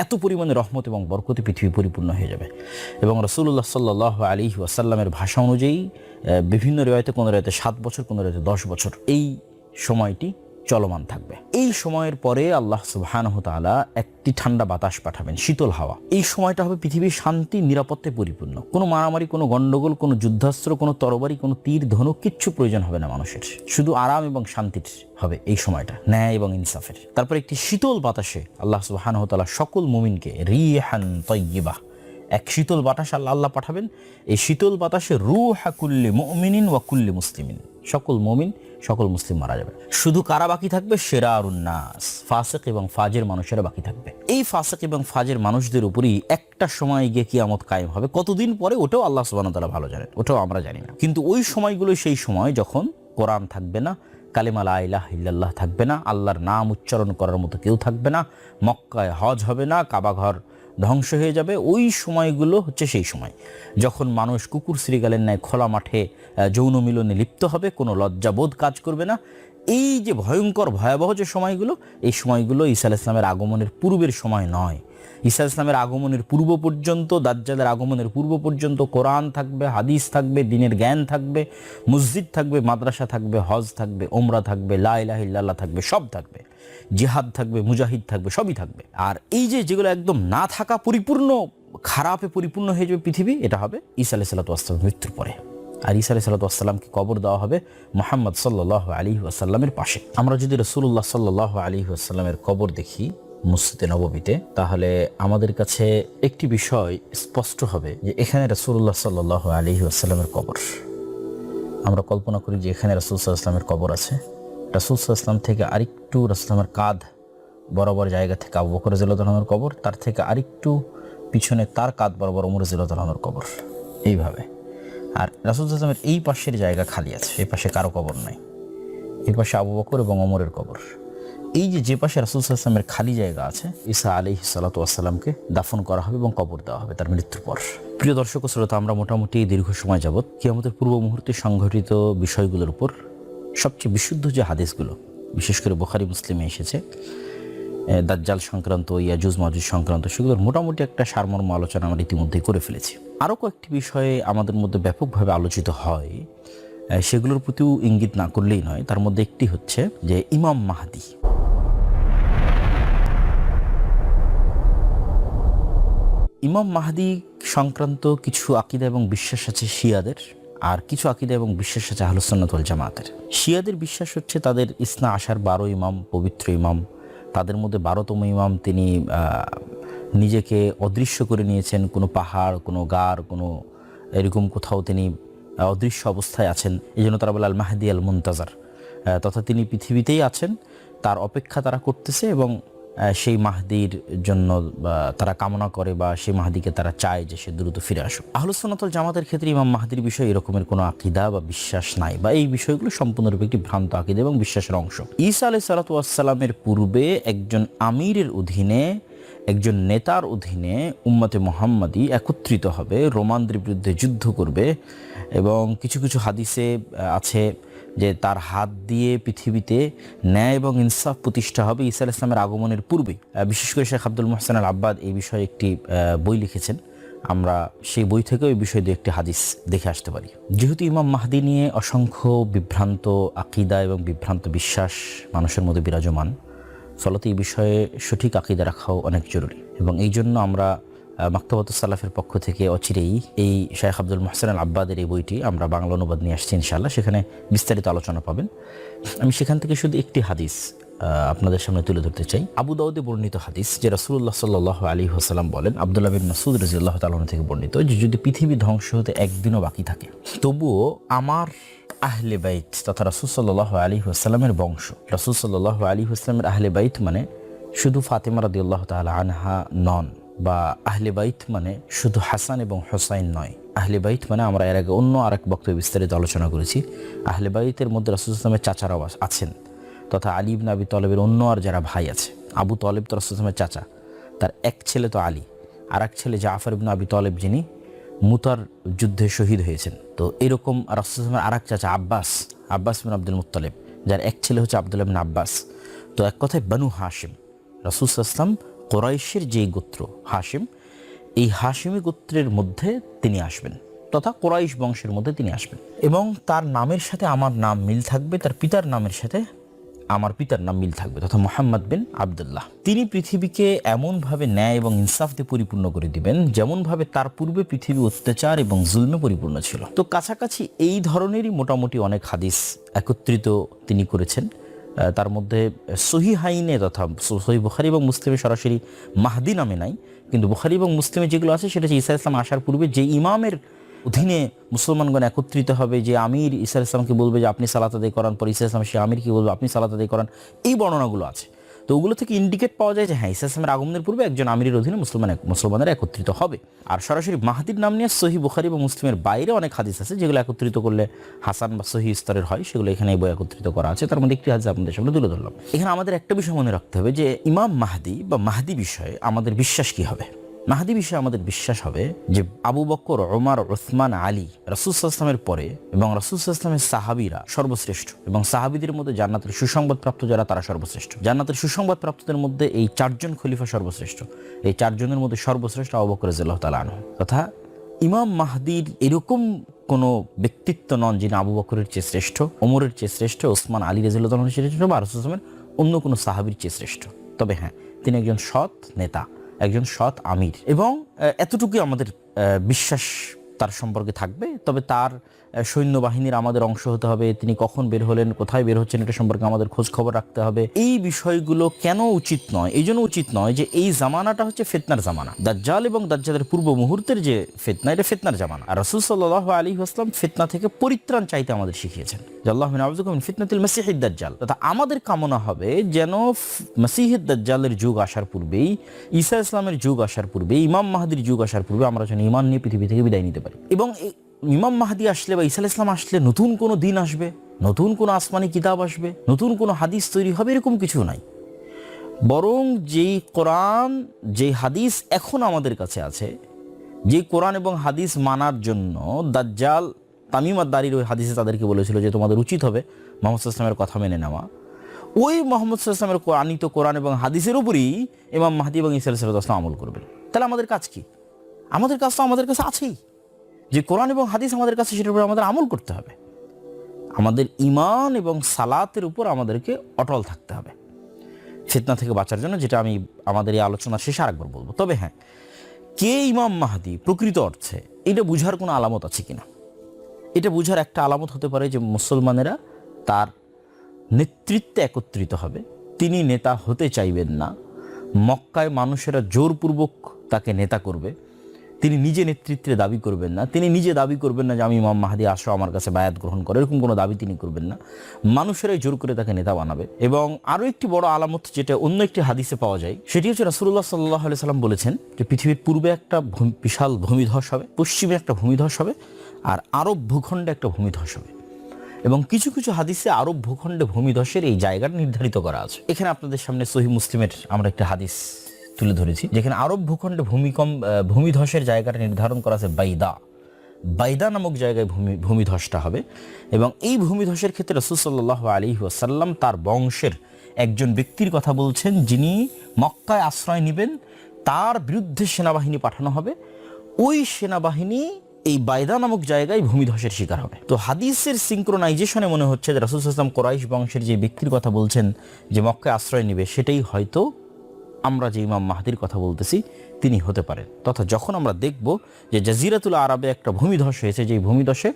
এত পরিমাণে রহমত এবং বরকতে পৃথিবী পরিপূর্ণ হয়ে যাবে। এবং রাসূলুল্লাহ সাল্লাল্লাহু আলাইহি ওয়াসাল্লামের ভাষা অনুযায়ী বিভিন্ন রিওয়ায়াতে, কোনো রিওয়ায়াতে 7 বছর, কোনো রিওয়ায়াতে 10 বছর এই সময়টি চলমান থাকবে। এই সময়ের পরে আল্লাহ সুবহানাহু ওয়া তাআলা একটি ঠান্ডা বাতাস পাঠাবেন, শীতল হাওয়া। এই সময়টা হবে পৃথিবীর শান্তি নিরাপত্তায় পরিপূর্ণ। কোনো মারামারি, কোনো গন্ডগোল, কোনো যুদ্ধাস্ত্র, কোনো তরবারি, কোনো তীর ধনুক কিচ্ছু প্রয়োজন হবে না মানুষের। শুধু আরাম এবং শান্তির হবে এই সময়টা, ন্যায় এবং ইনসাফের। তারপর একটি শীতল বাতাসে আল্লাহ সুবহানাহু ওয়া তাআলা সকল মুমিনকে রিহান তাইয়্যিবা, এক শীতল বাতাস আল্লাহ পাঠাবেন। এই শীতল বাতাসে রূহা কুল্লি মুমিনিন ওয়া কুল্লি মুসলিমিন, সকল মুমিন, সকল মুসলিম মারা যাবে। শুধু কারা বাকি থাকবে? শিরারুন নাস, ফাসিক এবং ফাজির মানুষেরা বাকি থাকবে। এই ফাসিক এবং ফাজির মানুষদের উপরই একটা সময় গিয়ে কিয়ামত কায়েম হবে। কতদিন পরে ওটাও আল্লাহ সুবহানাহু ওয়া তাআলা ভালো জানেন, ওটাও আমরা জানি না। কিন্তু ওই সময়গুলো সেই সময় যখন কোরআন থাকবে না, কালিমা লা ইলাহা ইল্লাল্লাহ থাকবে না, আল্লাহর নাম উচ্চারণ করার মতো কেউ থাকবে না, মক্কায় হজ হবে না, কাবা ঘর ধ্বংস হয়ে যাবে। ওই সময়গুলো হচ্ছে সেই সময় যখন মানুষ কুকুর শ্রীগালের ন্যায় খোলা মাঠে যৌন মিলনে লিপ্ত হবে, কোনো লজ্জাবোধ কাজ করবে না। এই যে ভয়ঙ্কর ভয়াবহ যে সময়গুলো, এই সময়গুলো ঈসা আলাইহিস সালামের আগমনের পূর্বের সময় নয়। ঈসা আলাইহিস সালামের আগমনের পূর্ব পর্যন্ত, দাজ্জালের আগমনের পূর্ব পর্যন্ত কোরআন থাকবে, হাদিস থাকবে, দ্বীনের জ্ঞান থাকবে, মসজিদ থাকবে, মাদ্রাসা থাকবে, হজ থাকবে, ওমরা থাকবে, লা ইলাহা ইল্লাল্লাহ থাকবে, সব থাকবে, জিহাদ থাকবে, মুজাহিদ থাকবে, সবই থাকবে। আর এই যে যেগুলো একদম না থাকা, পরিপূর্ণ খারাপে পরিপূর্ণ হয়ে যাবে পৃথিবী, এটা হবে ঈসা আলাইহিস সালাতু ওয়াস সালামের মৃত্যুর পরে। আর ঈসা আলাইহিস সালাতু ওয়াস সালামকে কবর দেওয়া হবে মুহাম্মদ সাল্লাল্লাহু আলাইহি ওয়াসাল্লামের পাশে। আমরা যদি রাসূলুল্লাহ সাল্লাল্লাহু আলাইহি ওয়াসাল্লামের কবর দেখি মসজিদে নববীতে, তাহলে আমাদের কাছে একটি বিষয় স্পষ্ট হবে যে এখানে রাসূলুল্লাহ সাল্লাল্লাহু আলাইহি ওয়াসাল্লামের কবর। আমরা কল্পনা করি যে এখানে রাসূল সাল্লাল্লাহু আলাইহি ওয়াসাল্লামের কবর আছে। রাসূল সাল্লাল্লাহু আলাইহি ওয়াসাল্লাম থেকে আরেকটু রাসূলের কাঁধ বরাবর জায়গা থেকে আবু বকর রাদিয়াল্লাহু আনহুর কবর, তার থেকে আরেকটু পিছনে তার কাঁধ বরাবর ওমর রাদিয়াল্লাহু আনহুর কবর, এইভাবে। আর রাসূল সাল্লাল্লাহু আলাইহি ওয়াসাল্লামের এই পাশের জায়গা খালি আছে, এই পাশে কারো কবর নাই, এই পাশে আবু বকর এবং ওমরের কবর। এই যে পাশে রাসূল সাল্লাল্লাহু আলাইহি ওয়াসাল্লামের খালি জায়গা আছে, ঈসা আলাইহিস সালাতু ওয়াস সালামকে দাফন করা হবে এবং কবর দেওয়া হবে তার মৃত্যুর পর। প্রিয় দর্শক ও শ্রোতা, আমরা মোটামুটি দীর্ঘ সময় যাবত কিয়ামতের পূর্ব মুহূর্তে সংঘটিত বিষয়গুলোর উপর সবচেয়ে বিশুদ্ধ যে হাদিসগুলো, বিশেষ করে বুখারী মুসলিমে এসেছে, দাজ্জাল সংক্রান্ত, ইয়াজুজ মাজুজ সংক্রান্ত, সেগুলোর মোটামুটি একটা সারমর্ম আলোচনা আমরা ইতিমধ্যেই করে ফেলেছি। আরও কয়েকটি বিষয়ে আমাদের মধ্যে ব্যাপকভাবে আলোচিত হয়, সেগুলোর প্রতিও ইঙ্গিত না করলেই নয়। তার মধ্যে একটি হচ্ছে যে ইমাম মাহদী। ইমাম মাহদী সংক্রান্ত কিছু আকীদা এবং বিশ্বাস আছে শিয়াদের, আর কিছু আকীদা এবং বিশ্বাস আছে আহলুস সুন্নাত ওয়াল জামাতের। শিয়াদের বিশ্বাস হচ্ছে তাদের ইসনা আশার 12 ইমাম, পবিত্র ইমাম, তাদের মধ্যে 12তম ইমাম তিনি নিজেকে অদৃশ্য করে নিয়েছেন, কোনো পাহাড়, কোনো গার, কোনো এরকম কোথাও তিনি অদৃশ্য অবস্থায় আছেন। এই জন্য তারা বলে আল মাহদি আল মুনতাজার, তথা তিনি পৃথিবীতেই আছেন, তার অপেক্ষা তারা করতেছে এবং সেই মাহদির জন্য তারা কামনা করে বা সেই মাহদিকে তারা চায় যে সে দ্রুত ফিরে আসুক। আহলুস সুন্নাত ওয়াল জামাতের ক্ষেত্রে ইমাম মাহদির বিষয়ে এরকমের কোনো আকীদা বা বিশ্বাস নাই, বা এই বিষয়গুলো সম্পূর্ণরূপে একটি ভ্রান্ত আকীদা এবং বিশ্বাসের অংশ। ঈসা আলাইহিস সালাতু ওয়াস সালামের পূর্বে একজন আমিরের অধীনে, একজন নেতার অধীনে উম্মতে মুহাম্মাদি একত্রিত হবে, রোমানদের বিরুদ্ধে যুদ্ধ করবে। এবং কিছু কিছু হাদিসে আছে যে তার হাত দিয়ে পৃথিবীতে ন্যায় এবং ইনসাফ প্রতিষ্ঠা হবে ঈসা আলাইহিস সালামের আগমনের পূর্বেই। বিশেষ করে শেখ আব্দুল মুহসিন আল আব্বাদ এই বিষয়ে একটি বই লিখেছেন। আমরা সেই বই থেকেও এই বিষয়ে একটি হাদিস দেখে আসতে পারি। যেহেতু ইমাম মাহদি নিয়ে অসংখ্য বিভ্রান্ত আকীদা এবং বিভ্রান্ত বিশ্বাস মানুষের মধ্যে বিরাজমান, ফলত এই বিষয়ে সঠিক আকীদা রাখাও অনেক জরুরি। এবং এই জন্য আমরা মাকতাবাতুস সালাফের পক্ষ থেকে অচিরেই এই শেখ আব্দুল মুহসিন আল আব্বাদের এই বইটি আমরা বাংলা অনুবাদ নিয়ে আসছি ইনশাআল্লাহ। সেখানে বিস্তারিত আলোচনা পাবেন। আমি সেখান থেকে শুধু একটি হাদিস আপনাদের সামনে তুলে ধরতে চাই। আবু দাউদে বর্ণিত হাদিস, যে রাসূলুল্লাহ সাল্লাল্লাহু আলাইহি ওয়াসাল্লাম বলেন, আব্দুল্লাহ বিন মাসউদ রাদিয়াল্লাহু তাআলা থেকে বর্ণিত, যে যদি পৃথিবী ধ্বংস হতে একদিনও বাকি থাকে, তবুও আমার আহলে বাইত তথা রাসূল সাল্লাল্লাহু আলাইহি ওয়াসাল্লামের বংশ, রাসূল সাল্লাল্লাহু আলাইহি ওয়াসাল্লামের আহলে বাইত মানে শুধু ফাতেমা রাদিয়াল্লাহু তাআলা আনহা নন, বা আহলে বাইত মানে শুধু হাসান এবং হোসাইন নয়। আহলে বাইত মানে আমরা এর আগে অন্য আরেক বক্তব্যে বিস্তারিত আলোচনা করেছি, আহলে বাইতের মধ্যে রাসূল সাল্লাল্লাহু আলাইহি ওয়াসাল্লামের চাচারাও আছেন, তথা আলী ইবনে আবি তালেবের অন্য আর যারা ভাই আছে। আবু তালেব তো রাসূল সাল্লাল্লাহু আলাইহি ওয়াসাল্লামের চাচা, তার এক ছেলে তো আলী, আর এক ছেলে জাফর ইবনে আবি তালেব, যিনি মুতার যুদ্ধে শহীদ হয়েছেন। তো এরকম রাসূল সাল্লাল্লাহু আলাইহি ওয়াসাল্লামের আরেক চাচা আব্বাস বিন আব্দুল মুত্তালিব, যার এক ছেলে হচ্ছে আব্দুল্লাহ বিন আব্বাস। তো এক কথায় বানু হাশিম, রাসূল সাল্লাল্লাহু আলাইহি ওয়াসাল্লাম কুরাইশের যেই গোত্র হাশিম, এই হাশিমি গোত্রের মধ্যে তিনি আসবেন, তথা কুরাইশ বংশের মধ্যে তিনি আসবেন। এবং তার নামের সাথে আমার নাম মিল থাকবে, তার পিতার নামের সাথে আমার পিতার নাম মিল থাকবে, তথা মুহাম্মদ বিন আব্দুল্লাহ। তিনি পৃথিবীকে এমনভাবে ন্যায় এবং ইনসাফ দিয়ে পরিপূর্ণ করে দিবেন যেমনভাবে তার পূর্বে পৃথিবী অত্যাচার এবং জুলমে পরিপূর্ণ ছিল। তো কাছাকাছি এই ধরনেরই মোটামুটি অনেক হাদিস একত্রিত তিনি করেছেন। তার মধ্যে সহিহাইনে তথা সহিহ বুখারী এবং মুসলিমে সরাসরি মাহদি নামে নাই, কিন্তু বুখারী এবং মুসলিমে যেগুলো আছে সেটা হচ্ছে ঈসা আলাইহিস সালাম আসার পূর্বে যে ইমামের অধীনে মুসলমানগণ একত্রিত হবে, যে আমির ঈসা আলাইহিস সালামকে বলবে যে আপনি সালাত আদায় করান, পরে ঈসা আলাইহিস সালাম সে আমিরকে বলবে আপনি সালাত আদায় করান, এই বর্ণনাগুলো আছে। তো ওগুলো থেকে ইন্ডিকেট পাওয়া যায় যে হ্যাঁ, ঈসা আলাইহিস সালামের আগমনের পূর্বে একজন আমিরের অধীনে মুসলমানেরা একত্রিত হবে। আর সরাসরি মাহদির নাম নিয়ে সহিহ বুখারী এবং মুসলিমের বাইরে অনেক হাদিস আছে যেগুলো একত্রিত করলে হাসান বা সহিহ স্তরের হয়, সেগুলো এখানে এই বই একত্রিত করা আছে। তার মধ্যে একটি হাদিস আপনাদের সামনে তুলে ধরলাম। এখানে আমাদের একটা বিষয় মনে রাখতে হবে যে ইমাম মাহদি বা মাহদি বিষয়ে আমাদের বিশ্বাস কি হবে। মাহদি বিষয়ে আমাদের বিশ্বাস হবে যে আবু বকর, ওমর, উসমান, আলী রাসূল সাল্লাল্লাহু আলাইহি ওয়াসাল্লামের পরে এবং রাসূল সাল্লাল্লাহু আলাইহি ওয়াসাল্লামের সাহাবীরা সর্বশ্রেষ্ঠ, এবং সাহাবীদের মধ্যে জান্নাতের সুসংবাদপ্রাপ্ত যারা তারা সর্বশ্রেষ্ঠ। জান্নাতের সুসংবাদপ্রাপ্তদের মধ্যে এই চারজন খলিফা সর্বশ্রেষ্ঠ। এই চারজনের মধ্যে সর্বশ্রেষ্ঠ আবু বকর রাদিয়াল্লাহু তাআলা আনহু। তথা ইমাম মাহদির এরকম কোনো ব্যক্তিত্ব নন যিনি আবু বকরের চেয়ে শ্রেষ্ঠ, ওমরের চেয়ে শ্রেষ্ঠ, ওসমান, আলী রাদিয়াল্লাহু তাআলার চেয়ে শ্রেষ্ঠ, বা রাসূল সাল্লাল্লাহু আলাইহি ওয়াসাল্লামের অন্য কোনো সাহাবীর চেয়ে শ্রেষ্ঠ। তবে হ্যাঁ, তিনি একজন সৎ নেতা, একজন সৎ আমির, এবং এতটুকুই আমাদের বিশ্বাস তার সম্পর্কে থাকবে। তবে তার সৈন্যবাহিনীর আমাদের অংশ হতে হবে, তিনি কখন বের হলেন, কোথায় বের হচ্ছেন, এটা সম্পর্কে আমাদের খোঁজ খবর রাখতে হবে। এই বিষয়গুলো কেন উচিত নয়? এই জন্য উচিত নয় যে এই জামানাটা হচ্ছে ফিতনার জামানা। দাজ্জাল এবং দাজ্জালের পূর্ব মুহূর্তের যে ফিতনা, এটা ফিতনার জামানা। আর রাসূল সাল্লাল্লাহু আলাইহি ওয়াসাল্লাম ফিতনা থেকে পরিত্রাণ চাইতে আমাদের শিখিয়েছেন, আল্লাহু নাউযুবিকা মিন ফিতনাতিল মাসিহিদ দাজ্জাল। তথা আমাদের কামনা হবে যেন মাসিহিদ দাজ্জালের যুগ আসার পূর্বেই, ঈসা ইসলামের যুগ আসার পূর্বেই, ইমাম মাহদির যুগ আসার পূর্বে আমরা যেন ঈমান নিয়ে পৃথিবী থেকে বিদায় নিতে পারি। এবং ইমাম মাহদি আসলে বা ঈসা আলাইহিস সালাম আসলে নতুন কোনো দিন আসবে, নতুন কোনো আসমানি কিতাব আসবে, নতুন কোনো হাদিস তৈরি হবে, এরকম কিছু নাই। বরং যেই কোরআন, যেই হাদিস এখন আমাদের কাছে আছে, যে কোরআন এবং হাদিস মানার জন্য দাজ্জাল তামিম আদ-দারির ওই হাদিসে তাদেরকে বলেছিল যে তোমাদের উচিত হবে মুহাম্মদ সাল্লাল্লাহু আলাইহি ওয়াসাল্লামের কথা মেনে নেওয়া, ওই মুহাম্মদ সাল্লাল্লাহু আলাইহি ওয়াসাল্লামের আনিত কোরআন এবং হাদিসের উপরই ইমাম মাহদি এবং ঈসা আলাইহিস সালাম আমল করবেন। তাহলে আমাদের কাজ কি? আমাদের কাজ তো আমাদের কাছে আছেই, যে কোরআন এবং হাদিস আমাদের কাছে, সেটার উপর আমাদের আমল করতে হবে। আমাদের ঈমান এবং সালাতের উপর আমাদেরকে অটল থাকতে হবে ফিতনা থেকে বাঁচার জন্য, যেটা আমি আমাদের এই আলোচনা শেষে আরেকবার বলবো। তবে হ্যাঁ, কে ইমাম মাহদি প্রকৃত অর্থে, এটা বুঝার কোনো আলামত আছে কিনা? এটা বুঝার একটা আলামত হতে পারে যে মুসলমানেরা তার নেতৃত্বে একত্রিত হবে, তিনি নেতা হতে চাইবেন না, মক্কায় মানুষেরা জোরপূর্বক তাকে নেতা করবে, তিনি নিজে নেতৃত্বে দাবি করবেন না, তিনি নিজে দাবি করবেন না যে আমি ইমাম মাহদী আসো আমার কাছে বায়াত গ্রহণ করে, এরকম কোনো দাবি তিনি করবেন না। মানুষেরাই জোর করে তাকে নেতা বানাবে। এবং আরও একটি বড় আলামত যেটা অন্য একটি হাদিসে পাওয়া যায়, সেটি হচ্ছে রাসূলুল্লাহ সাল্লাল্লাহু আলাইহি সাল্লাম বলেছেন যে পৃথিবীর পূর্বে একটা বিশাল ভূমিধস হবে, পশ্চিমে একটা ভূমিধস হবে, আর আরব ভূখণ্ডে একটা ভূমিধস হবে। এবং কিছু কিছু হাদিসে আরব ভূখণ্ডে ভূমিধসের এই জায়গাটা নির্ধারিত করা আছে। এখানে আপনাদের সামনে সহিহ মুসলিমের আমরা একটা হাদিস তুলে ধরেছি, যেখানে আরব ভূখণ্ডে ভূমিধসের জায়গাটা নির্ধারণ করা আছে বাইদা নামক জায়গায় ভূমিধসটা হবে। এবং এই ভূমিধসের ক্ষেত্রে রাসূল সাল্লাল্লাহু আলাইহি ওয়াসাল্লাম তার বংশের একজন ব্যক্তির কথা বলছেন, যিনি মক্কায় আশ্রয় নেবেন, তার বিরুদ্ধে সেনাবাহিনী পাঠানো হবে, ওই সেনাবাহিনী এই বাইদা নামক জায়গায় ভূমিধসের শিকার হবে। তো হাদিসের সিনক্রোনাইজেশনে মনে হচ্ছে যে রাসূল সাল্লাল্লাহু আলাইহি ওয়াসাল্লাম কুরাইশ বংশের যে ব্যক্তির কথা বলছেন যে মক্কায় আশ্রয় নেবে, সেটাই হয়তো আমরা যে ইমাম মাহদির কথা বলতেছি তিনি হতে পারেন। তথা যখন আমরা দেখব যে জাজিরাতুল আরবে একটা ভূমিধস হয়েছে, যেই ভূমিধসে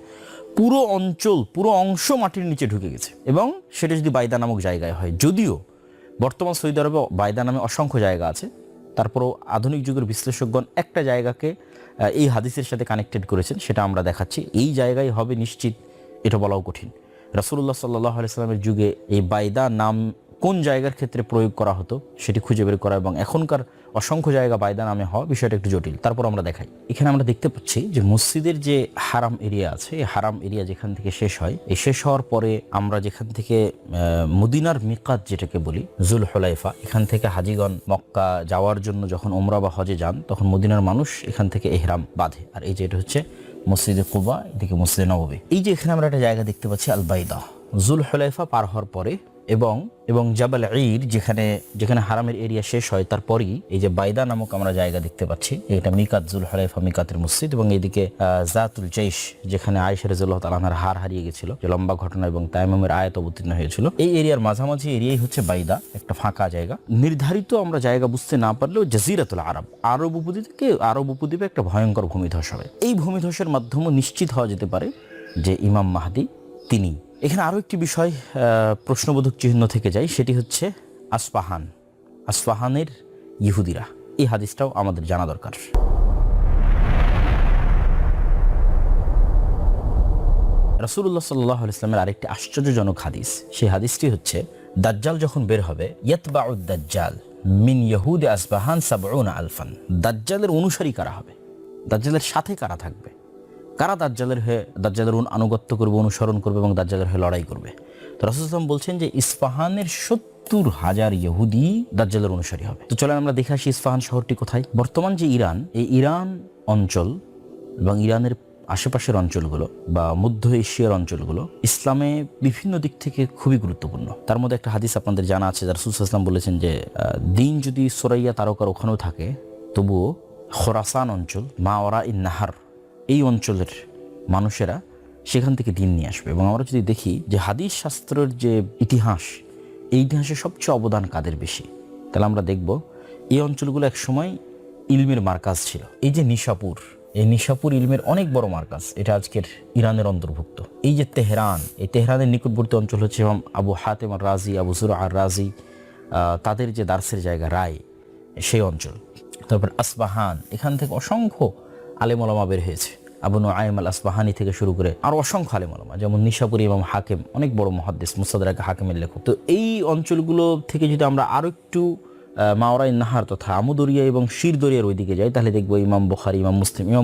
পুরো অংশ মাটির নিচে ঢুকে গেছে, এবং সেটা যদি বাইদা নামক জায়গায় হয়, যদিও বর্তমান সৌদি আরবে বাইদা নামে অসংখ্য জায়গা আছে, তারপরও আধুনিক যুগের বিশ্লেষকগণ একটা জায়গাকে এই হাদিসের সাথে কানেক্টেড করেছেন, সেটা আমরা দেখাচ্ছি। এই জায়গায় হবে নিশ্চিত এটা বলাও কঠিন। রাসূলুল্লাহ সাল্লাল্লাহু আলাইহি সাল্লামের যুগে এই বাইদা নাম কোন জায়গার ক্ষেত্রে প্রয়োগ করা হতো সেটি খুঁজে বের করা এবং এখনকার অসংখ্য জায়গা বাইদা নামে হওয়া বিষয়টা একটু জটিল। তারপর আমরা দেখাই, এখানে আমরা দেখতে পাচ্ছি যে মসজিদের যে হারাম এরিয়া আছে, এই হারাম এরিয়া যেখান থেকে শেষ হয়, এই শেষ হওয়ার পরে আমরা যেখান থেকে মদিনার মিকাত যেটাকে বলি জুল হুলাইফা, এখান থেকে হাজিগণ মক্কা যাওয়ার জন্য যখন উমরা বা হজে যান, তখন মদিনার মানুষ এখান থেকে ইহরাম বাঁধে। আর এই যে এটা হচ্ছে মসজিদে কুবা, এদিকে মসজিদে নববী। এই যে এখানে আমরা একটা জায়গা দেখতে পাচ্ছি আল বাইদা, জুল হুলাইফা পার হওয়ার পরে এবং জাবাল ঈদ যেখানে হারামের এরিয়া শেষ হয়, তারপরই এই যে বাইদা নামক আমরা জায়গা দেখতে পাচ্ছি, এটা মিকাত জুল হুলাইফা মিকাতের মসজিদ। এবং এইদিকে জাতুল জাইশ, যেখানে আয়েশা রাদিয়াল্লাহু তাআলা আনহার হার হারিয়ে গেছিল, যে লম্বা ঘটনা এবং তায়াম্মুমের আয়াত অবতীর্ণ হয়েছিল, এই এরিয়ার মাঝামাঝি এরিয়াই হচ্ছে বাইদা, একটা ফাঁকা জায়গা। নির্ধারিত আমরা জায়গা বুঝতে না পারলেও জাজিরাতুল আরব উপদ্বীপে একটা ভয়ঙ্কর ভূমিধস হবে। এই ভূমিধসের মাধ্যমে নিশ্চিত হওয়া যেতে পারে যে ইমাম মাহদী তিনি। এখানে আরও একটি বিষয় প্রশ্নবোধক চিহ্ন থেকে যায়, সেটি হচ্ছে আসফাহানের ইহুদিরা। এই হাদিসটাও আমাদের জানা দরকার। রাসূলুল্লাহ সাল্লাল্লাহু আলাইহি ওয়াসাল্লামের আরেকটি আশ্চর্যজনক হাদিস, সেই হাদিসটি হচ্ছে দাজ্জাল যখন বের হবে, ইয়াতবাউদ দাজ্জাল মিন ইয়াহুদি আসবাহান ৭০ আলফান। দাজ্জালের অনুসারী কারা হবে, দাজ্জালের সাথে কারা থাকবে, কারা দাজ্জালের আনুগত্য করবে, অনুসরণ করবে এবং দাজ্জালের হয়ে লড়াই করবে। তো রাসূল সাল্লাল্লাহু আলাইহি ওয়াসাল্লাম বলছেন যে ইস্পাহানের ৭০,০০০ ইহুদি দাজ্জালের অনুসারী হবে। তো চলেন আমরা দেখে আসি ইস্পাহান শহরটি কোথায়। বর্তমান যে ইরান, এই ইরান অঞ্চল এবং ইরানের আশেপাশের অঞ্চলগুলো বা মধ্য এশিয়ার অঞ্চলগুলো ইসলামে বিভিন্ন দিক থেকে খুবই গুরুত্বপূর্ণ। তার মধ্যে একটা হাদিস আপনাদের জানা আছে, রাসূল সাল্লাল্লাহু আলাইহি ওয়াসাল্লাম বলেছেন যে দিন যদি সুরাইয়া তারকার ওখানেও থাকে, তবুও খোরাসান অঞ্চল, মাওয়ারা ইন নাহার, এই অঞ্চলের মানুষেরা সেখান থেকে দিন নিয়ে আসবে। এবং আমরা যদি দেখি যে হাদিস শাস্ত্রের যে ইতিহাস, এই ইতিহাসে সবচেয়ে অবদান কাদের বেশি, তাহলে আমরা দেখব এই অঞ্চলগুলো একসময় ইলমের মার্কাজ ছিল। এই যে নিশাপুর, এই নিশাপুর ইলমের অনেক বড় মার্কাজ, এটা আজকের ইরানের অন্তর্ভুক্ত। এই যে তেহরান, এই তেহরানের নিকটবর্তী অঞ্চল হচ্ছে আবু হাতেম আর রাজি, আবু জুরআ আর রাজি, তাদের যে দার্সের জায়গা রায়, সেই অঞ্চল। তারপর আসবাহান, এখান থেকে অসংখ্য আলেম ওলামা বের হয়েছে, আবু নুআইম আল আসবাহানি থেকে শুরু করে আরও অসংখ্য আলেম ওলামা, যেমন নিশাপুরি ইমাম হাকিম, অনেক বড় মুহাদ্দিস, মুস্তাদরাক হাকিমের লেখক। তো এই অঞ্চলগুলো থেকে যদি আমরা আরও একটু মাওরাই নাহার তথা আমুদরিয়া এবং শিরদরিয়ার ওইদিকে যাই, তাহলে দেখবো ইমাম বুখারী, ইমাম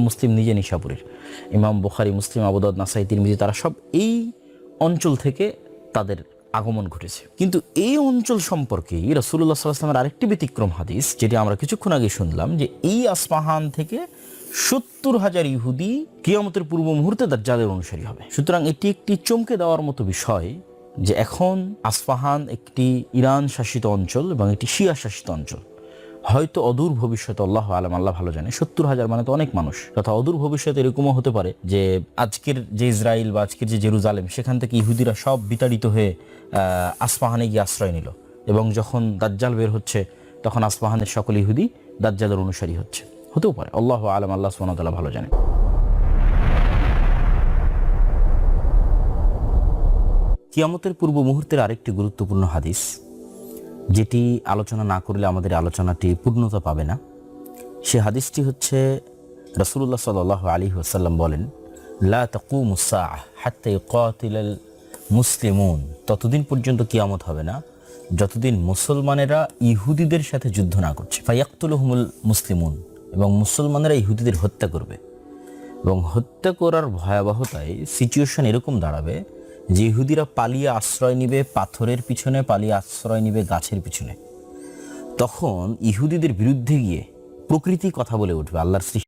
মুসলিম নিজে নিশাপুরের, ইমাম বুখারী, মুসলিম, আবু দাউদ, নাসাই, তিরমিজি, তারা সব এই অঞ্চল থেকে তাদের আগমন ঘটেছে। কিন্তু এই অঞ্চল সম্পর্কে রাসূলুল্লাহ সাল্লাল্লাহু আলাইহি ওয়াসাল্লামের আরেকটি ব্যতিক্রম হাদিস, যেটি আমরা কিছুক্ষণ আগে শুনলাম, যে এই আসফাহান থেকে ৭০,০০০ ইহুদি কিয়ামতের পূর্ব মুহূর্তে দাজ্জালের অনুসারী হবে। সুতরাং এটি একটি চমকে দেওয়ার মতো বিষয় যে এখন আসফাহান একটি ইরান শাসিত অঞ্চল এবং একটি শিয়া শাসিত অঞ্চল। হয়তো অদূর ভবিষ্যতে, আল্লাহু আলাম, আল্লাহ ভালো জানে, ৭০,০০০ মানে তো অনেক মানুষ, তথা অদূর ভবিষ্যতে এরকমও হতে পারে যে আজকের যে ইসরায়েল বা আজকের যে জেরুজালেম, সেখান থেকে ইহুদিরা সব বিতাড়িত হয়ে আসফাহানে গিয়ে আশ্রয় নিল, এবং যখন দাজ্জাল বের হচ্ছে তখন আসফাহানের সকল ইহুদি দাজ্জালের অনুসারী হচ্ছে। হতেও পারে, আল্লাহু আলাম, আল্লাহ সুবহানাহু ওয়া তাআলা ভালো জানে। কিয়ামতের পূর্ব মুহূর্তের আরেকটি গুরুত্বপূর্ণ হাদিস, যেটি আলোচনা না করলে আমাদের আলোচনাটি পূর্ণতা পাবে না। সে হাদিসটি হচ্ছে রাসূলুল্লাহ সাল্লাল্লাহু আলাইহি ওয়াসাল্লাম বলেন, লা তাকুমুস সাআহ হাত্তা ইউকাতিলাল মুসলিমুন, ততদিন পর্যন্ত কিয়ামত হবে না যতদিন মুসলমানেরা ইহুদিদের সাথে যুদ্ধ না করছে। ফায়াকতুলুহুমুল মুসলিমুন, এবং মুসলমানেরা ইহুদিদের হত্যা করবে। এবং হত্যা করার ভয়াবহতায় সিচুয়েশন এরকম দাঁড়াবে যে ইহুদিরা পালিয়ে আশ্রয় নিবে পাথরের পিছনে, পালিয়ে আশ্রয় নিবে গাছের পিছনে। তখন ইহুদিদের বিরুদ্ধে গিয়ে প্রকৃতি কথা বলে উঠবে, আল্লাহর সৃষ্টি